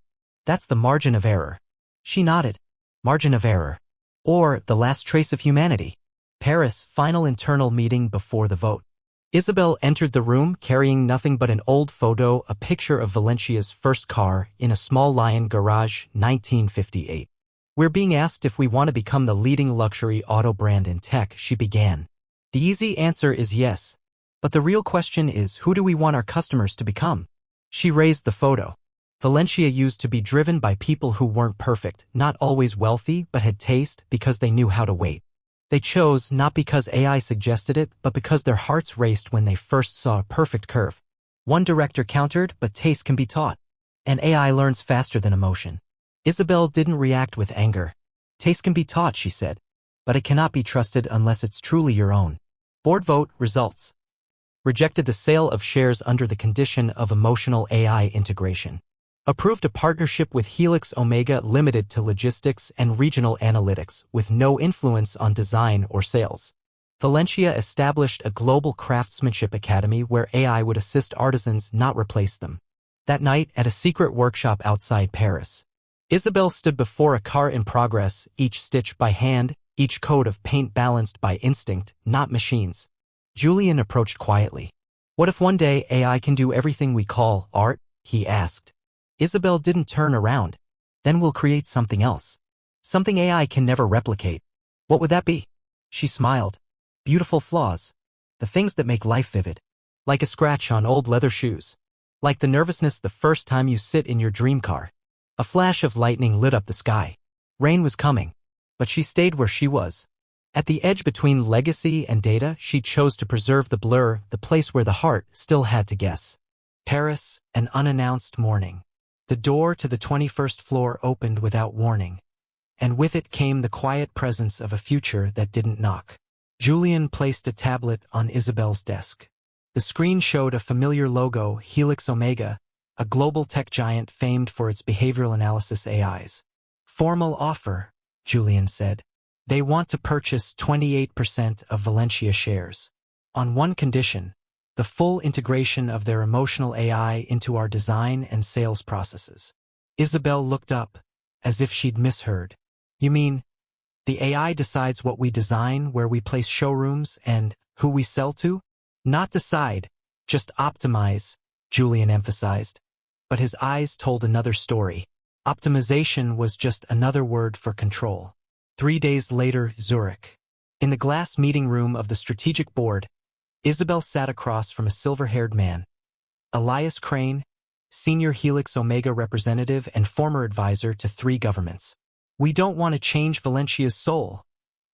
That's the margin of error. She nodded. Margin of error. Or the last trace of humanity. Paris, final internal meeting before the vote. Isabel entered the room carrying nothing but an old photo, a picture of Valentia's first car, in a small Lion garage, 1958. We're being asked if we want to become the leading luxury auto brand in tech, she began. The easy answer is yes. But the real question is, who do we want our customers to become? She raised the photo. Valentia used to be driven by people who weren't perfect, not always wealthy, but had taste because they knew how to wait. They chose not because AI suggested it, but because their hearts raced when they first saw a perfect curve. One director countered, but taste can be taught. And AI learns faster than emotion. Isabel didn't react with anger. Taste can be taught, she said. But it cannot be trusted unless it's truly your own. Board vote, results. Rejected the sale of shares under the condition of emotional AI integration. Approved a partnership with Helix Omega limited to logistics and regional analytics with no influence on design or sales. Valentia established a global craftsmanship academy where AI would assist artisans, not replace them. That night, at a secret workshop outside Paris, Isabel stood before a car in progress, each stitch by hand, each coat of paint balanced by instinct, not machines. Julian approached quietly. "What if one day AI can do everything we call art?" he asked. Isabel didn't turn around. "Then we'll create something else. Something AI can never replicate." "What would that be?" She smiled. "Beautiful flaws. The things that make life vivid. Like a scratch on old leather shoes. Like the nervousness the first time you sit in your dream car." A flash of lightning lit up the sky. Rain was coming, but she stayed where she was. At the edge between legacy and data, she chose to preserve the blur, the place where the heart still had to guess. Paris, an unannounced morning. The door to the 21st floor opened without warning, and with it came the quiet presence of a future that didn't knock. Julian placed a tablet on Isabel's desk. The screen showed a familiar logo, Helix Omega, a global tech giant famed for its behavioral analysis AIs. "Formal offer," Julian said. "They want to purchase 28% of Valentia shares. On one condition, the full integration of their emotional AI into our design and sales processes." Isabel looked up, as if she'd misheard. "You mean, the AI decides what we design, where we place showrooms, and who we sell to?" "Not decide, just optimize," Julian emphasized. But his eyes told another story. Optimization was just another word for control. 3 days later, Zurich. In the glass meeting room of the strategic board, Isabel sat across from a silver-haired man. Elias Crane, senior Helix Omega representative and former advisor to 3 governments. "We don't want to change Valentia's soul,"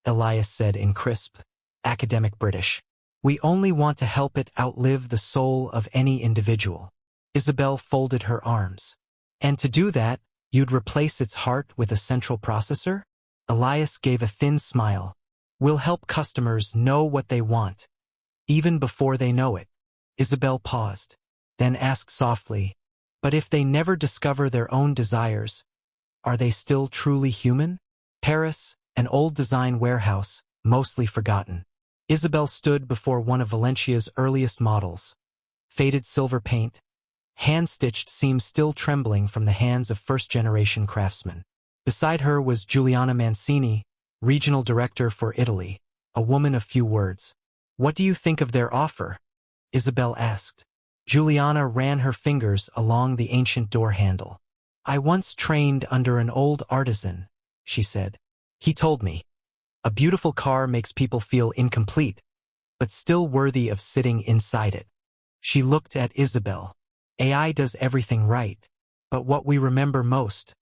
Elias said in crisp, academic British. "We only want to help it outlive the soul of any individual." Isabel folded her arms. "And to do that, you'd replace its heart with a central processor?" Elias gave a thin smile. "We'll help customers know what they want, even before they know it." Isabel paused, then asked softly, "But if they never discover their own desires, are they still truly human?" Paris, an old design warehouse, mostly forgotten. Isabel stood before one of Valentia's earliest models. Faded silver paint, hand-stitched seams still trembling from the hands of first-generation craftsmen. Beside her was Giuliana Mancini, regional director for Italy, a woman of few words. "What do you think of their offer?" Isabel asked. Giuliana ran her fingers along the ancient door handle. "I once trained under an old artisan," she said. "He told me, a beautiful car makes people feel incomplete, but still worthy of sitting inside it." She looked at Isabel. "AI does everything right, but what we remember most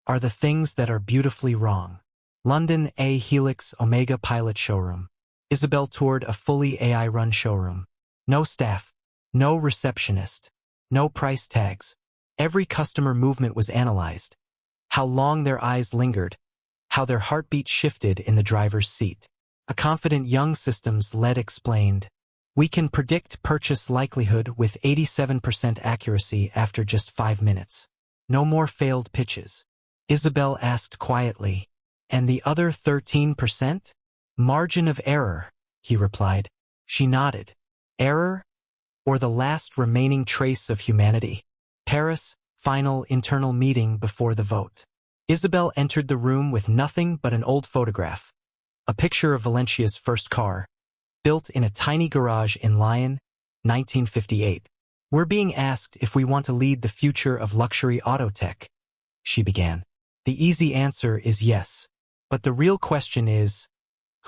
are the things that are beautifully wrong." London, a Helix Omega pilot showroom. Isabel toured a fully AI-run showroom. No staff, no receptionist, no price tags. Every customer movement was analyzed. How long their eyes lingered, how their heartbeat shifted in the driver's seat. A confident young systems lead explained, "We can predict purchase likelihood with 87% accuracy after just 5 minutes. No more failed pitches." Isabel asked quietly, "And the other 13%? "Margin of error," he replied. She nodded. "Error? Or the last remaining trace of humanity?" Paris, final internal meeting before the vote. Isabel entered the room with nothing but an old photograph. A picture of Valentia's first car, built in a tiny garage in Lyon, 1958. "We're being asked if we want to lead the future of luxury auto tech," she began. "The easy answer is yes. But the real question is,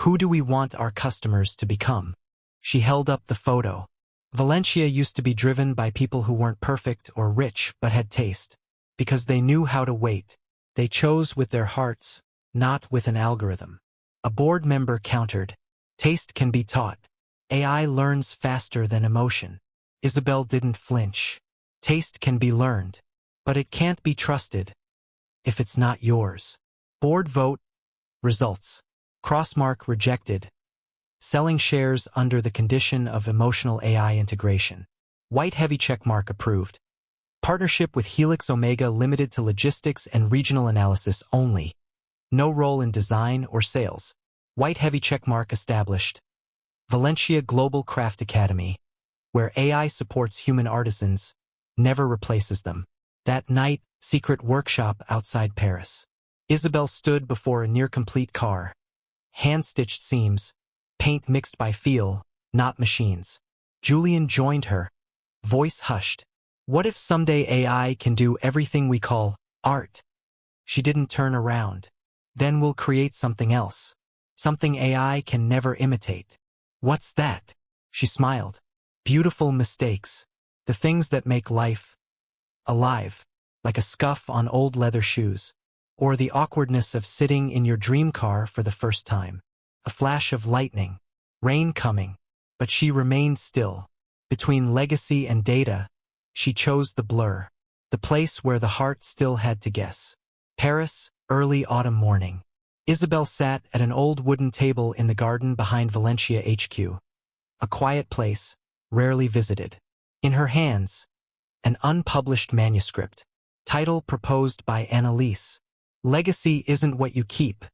who do we want our customers to become?" She held up the photo. Valentia used to be driven by people who weren't perfect or rich but had taste. Because they knew how to wait. They chose with their hearts, not with an algorithm. A board member countered, "Taste can be taught. AI learns faster than emotion." Isabel didn't flinch. "Taste can be learned, but it can't be trusted if it's not yours." Board vote. Results. Crossmark rejected. Selling shares under the condition of emotional AI integration. White heavy checkmark approved. Partnership with Helix Omega limited to logistics and regional analysis only. No role in design or sales. White heavy checkmark established. Valentia Global Craft Academy, where AI supports human artisans, never replaces them. That night, secret workshop outside Paris. Isabel stood before a near-complete car. hand-stitched seams, paint mixed by feel, not machines. Julian joined her, voice hushed. What if someday AI can do everything we call art? She didn't turn around. Then we'll create something else. Something AI can never imitate. What's that? She smiled. Beautiful mistakes. The things that make life alive. Like a scuff on old leather shoes. Or the awkwardness of sitting in your dream car for the first time. A flash of lightning. Rain coming. But she remained still. Between legacy and data, she chose the blur. The place where the heart still had to guess. Paris, early autumn morning. Isabel sat at an old wooden table in the garden behind Valentia HQ. A quiet place, rarely visited. In her hands, an unpublished manuscript. Title proposed by Annalise. Legacy isn't what you keep.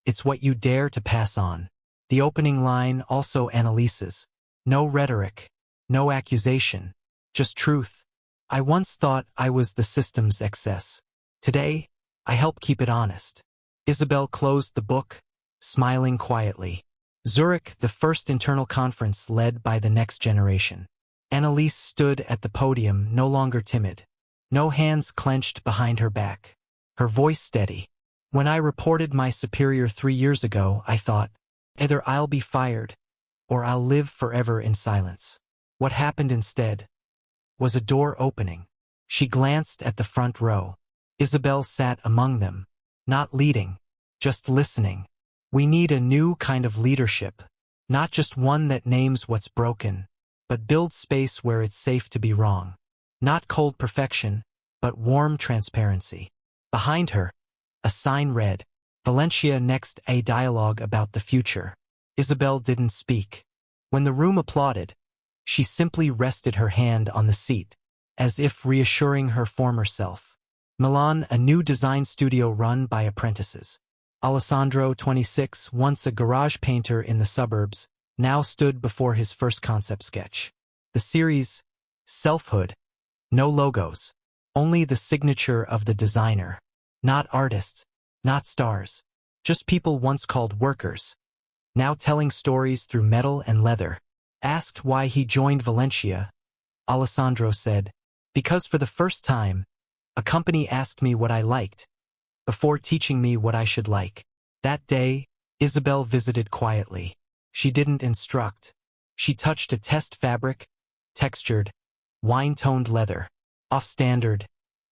It's what you dare to pass on. The opening line also Annalise's. No rhetoric. No accusation. Just truth. I once thought I was the system's excess. Today, I help keep it honest. Isabel closed the book, smiling quietly. Zurich, the first internal conference led by the next generation. Annalise stood at the podium, no longer timid. No hands clenched behind her back. Her voice steady. When I reported my superior 3 years ago, I thought, either I'll be fired, or I'll live forever in silence. What happened instead was a door opening. She glanced at the front row. Isabel sat among them, not leading, just listening. We need a new kind of leadership, not just one that names what's broken, but builds space where it's safe to be wrong. Not cold perfection, but warm transparency. Behind her, a sign read, Valentia next, a dialogue about the future. Isabel didn't speak. When the room applauded, she simply rested her hand on the seat, as if reassuring her former self. Milan, a new design studio run by apprentices. Alessandro, 26, once a garage painter in the suburbs, now stood before his first concept sketch. The series, Selfhood. No logos, only the signature of the designer. Not artists, not stars, just people once called workers, now telling stories through metal and leather. Asked why he joined Valentia, Alessandro said, because for the first time, a company asked me what I liked, before teaching me what I should like. That day, Isabel visited quietly. She didn't instruct. She touched a test fabric, textured, wine-toned leather, off-standard,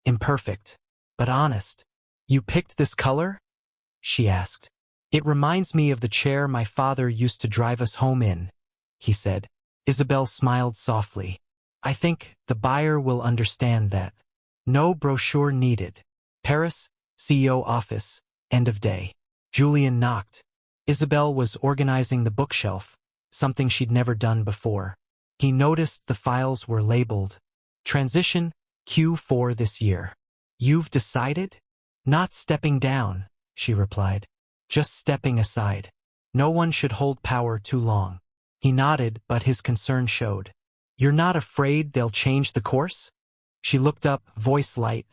imperfect, but honest. You picked this color? She asked. It reminds me of the chair my father used to drive us home in, he said. Isabel smiled softly. I think the buyer will understand that. No brochure needed. Paris, CEO office, end of day. Julian knocked. Isabel was organizing the bookshelf, something she'd never done before. He noticed the files were labeled, Transition, Q4 this year. You've decided? Not stepping down, she replied. Just stepping aside. No one should hold power too long. He nodded, but his concern showed. You're not afraid they'll change the course? She looked up, voice light,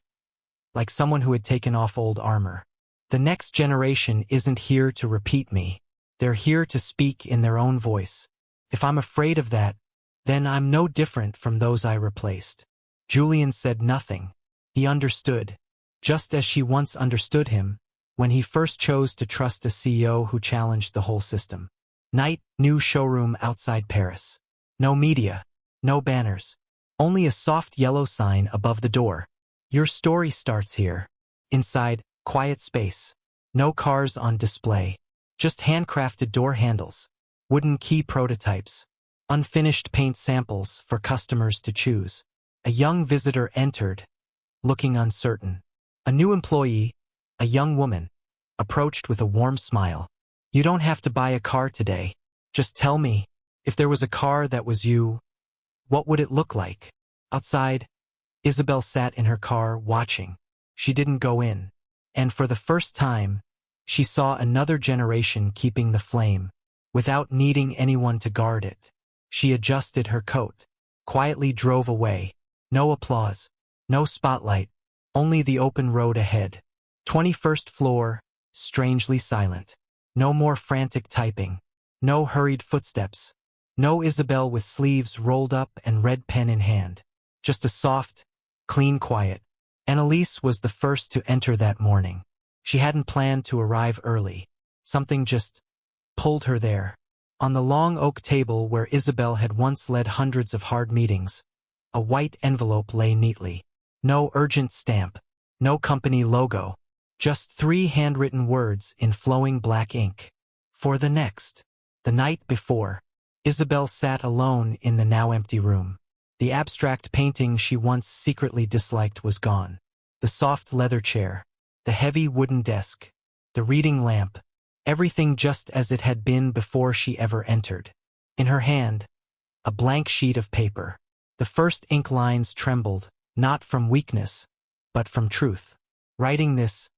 like someone who had taken off old armor. The next generation isn't here to repeat me. They're here to speak in their own voice. If I'm afraid of that, then I'm no different from those I replaced. Julian said nothing. He understood, just as she once understood him, when he first chose to trust a CEO who challenged the whole system. Night, new showroom outside Paris. No media, no banners. Only a soft yellow sign above the door. Your story starts here. Inside, quiet space. No cars on display. Just handcrafted door handles. Wooden key prototypes. Unfinished paint samples for customers to choose. A young visitor entered, looking uncertain. A new employee, a young woman, approached with a warm smile. You don't have to buy a car today. Just tell me, if there was a car that was you, what would it look like? Outside, Isabel sat in her car watching. She didn't go in. And for the first time, she saw another generation keeping the flame, without needing anyone to guard it. She adjusted her coat, quietly drove away. No applause, no spotlight, only the open road ahead. 21st floor, strangely silent. No more frantic typing. No hurried footsteps. No Isabel with sleeves rolled up and red pen in hand. Just a soft, clean quiet. Annalise was the first to enter that morning. She hadn't planned to arrive early. Something just pulled her there. On the long oak table where Isabel had once led hundreds of hard meetings, a white envelope lay neatly. No urgent stamp. No company logo. Just 3 handwritten words in flowing black ink. For the next. The night before, Isabel sat alone in the now empty room. The abstract painting she once secretly disliked was gone. The soft leather chair, the heavy wooden desk, the reading lamp, everything just as it had been before she ever entered. In her hand, a blank sheet of paper. The first ink lines trembled, not from weakness, but from truth. Writing this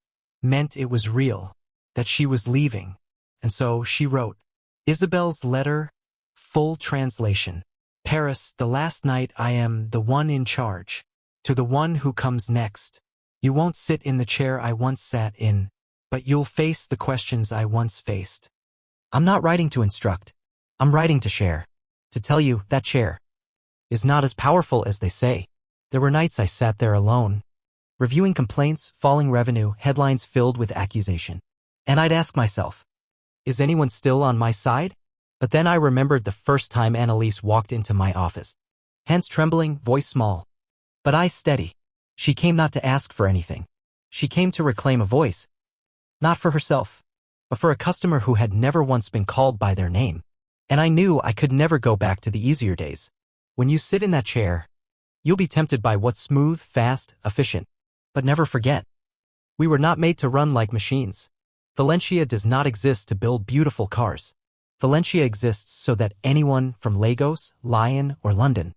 meant it was real, that she was leaving, and so she wrote. Isabel's letter, full translation. Paris, the last night I am the one in charge. To the one who comes next. You won't sit in the chair I once sat in, but you'll face the questions I once faced. I'm not writing to instruct. I'm writing to share. To tell you that chair is not as powerful as they say. There were nights I sat there alone, reviewing complaints, falling revenue, headlines filled with accusation. And I'd ask myself, is anyone still on my side? But then I remembered the first time Annalise walked into my office. Hands trembling, voice small, but eyes steady. She came not to ask for anything. She came to reclaim a voice. Not for herself, but for a customer who had never once been called by their name. And I knew I could never go back to the easier days. When you sit in that chair, you'll be tempted by what's smooth, fast, efficient. But never forget, we were not made to run like machines. Valentia does not exist to build beautiful cars. Valentia exists so that anyone from Lagos, Lyon, or London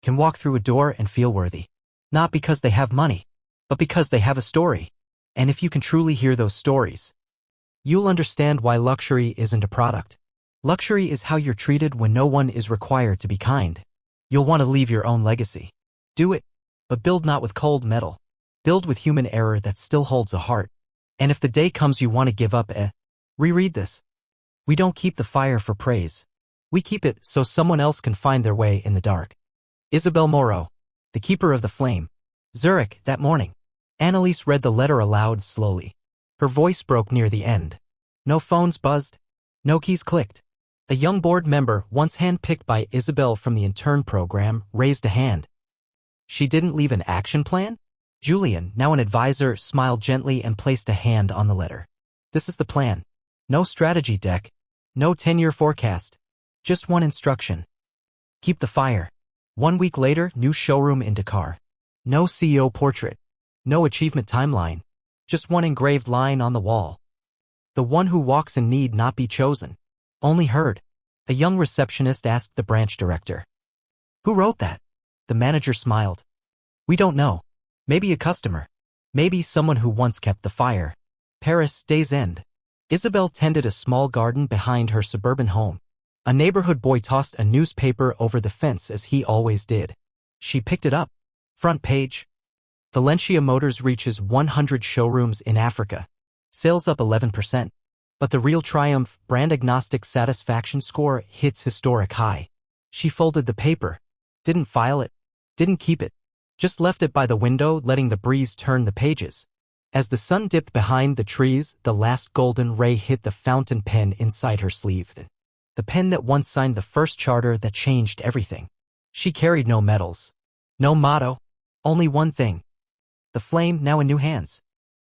can walk through a door and feel worthy. Not because they have money, but because they have a story. And if you can truly hear those stories, you'll understand why luxury isn't a product. Luxury is how you're treated when no one is required to be kind. You'll want to leave your own legacy. Do it, but build not with cold metal. Build with human error that still holds a heart. And if the day comes you want to give up, reread this. We don't keep the fire for praise. We keep it so someone else can find their way in the dark. Isabel Moreau, the keeper of the flame. Zurich, that morning. Annalise read the letter aloud slowly. Her voice broke near the end. No phones buzzed. No keys clicked. A young board member, once handpicked by Isabel from the intern program, raised a hand. She didn't leave an action plan? Julian, now an advisor, smiled gently and placed a hand on the letter. This is the plan. No strategy deck. No 10-year forecast. Just one instruction. Keep the fire. 1 week later, new showroom in Dakar. No CEO portrait. No achievement timeline. Just one engraved line on the wall. The one who walks in need not be chosen. Only heard. A young receptionist asked the branch director. Who wrote that? The manager smiled. We don't know. Maybe a customer. Maybe someone who once kept the fire. Paris, day's end. Isabel tended a small garden behind her suburban home. A neighborhood boy tossed a newspaper over the fence as he always did. She picked it up. Front page. Valentia Motors reaches 100 showrooms in Africa. Sales up 11%. But the real triumph, brand-agnostic satisfaction score, hits historic high. She folded the paper. Didn't file it. Didn't keep it. Just left it by the window, letting the breeze turn the pages. As the sun dipped behind the trees, the last golden ray hit the fountain pen inside her sleeve. The pen that once signed the first charter that changed everything. She carried no medals. No motto. Only one thing. The flame now in new hands.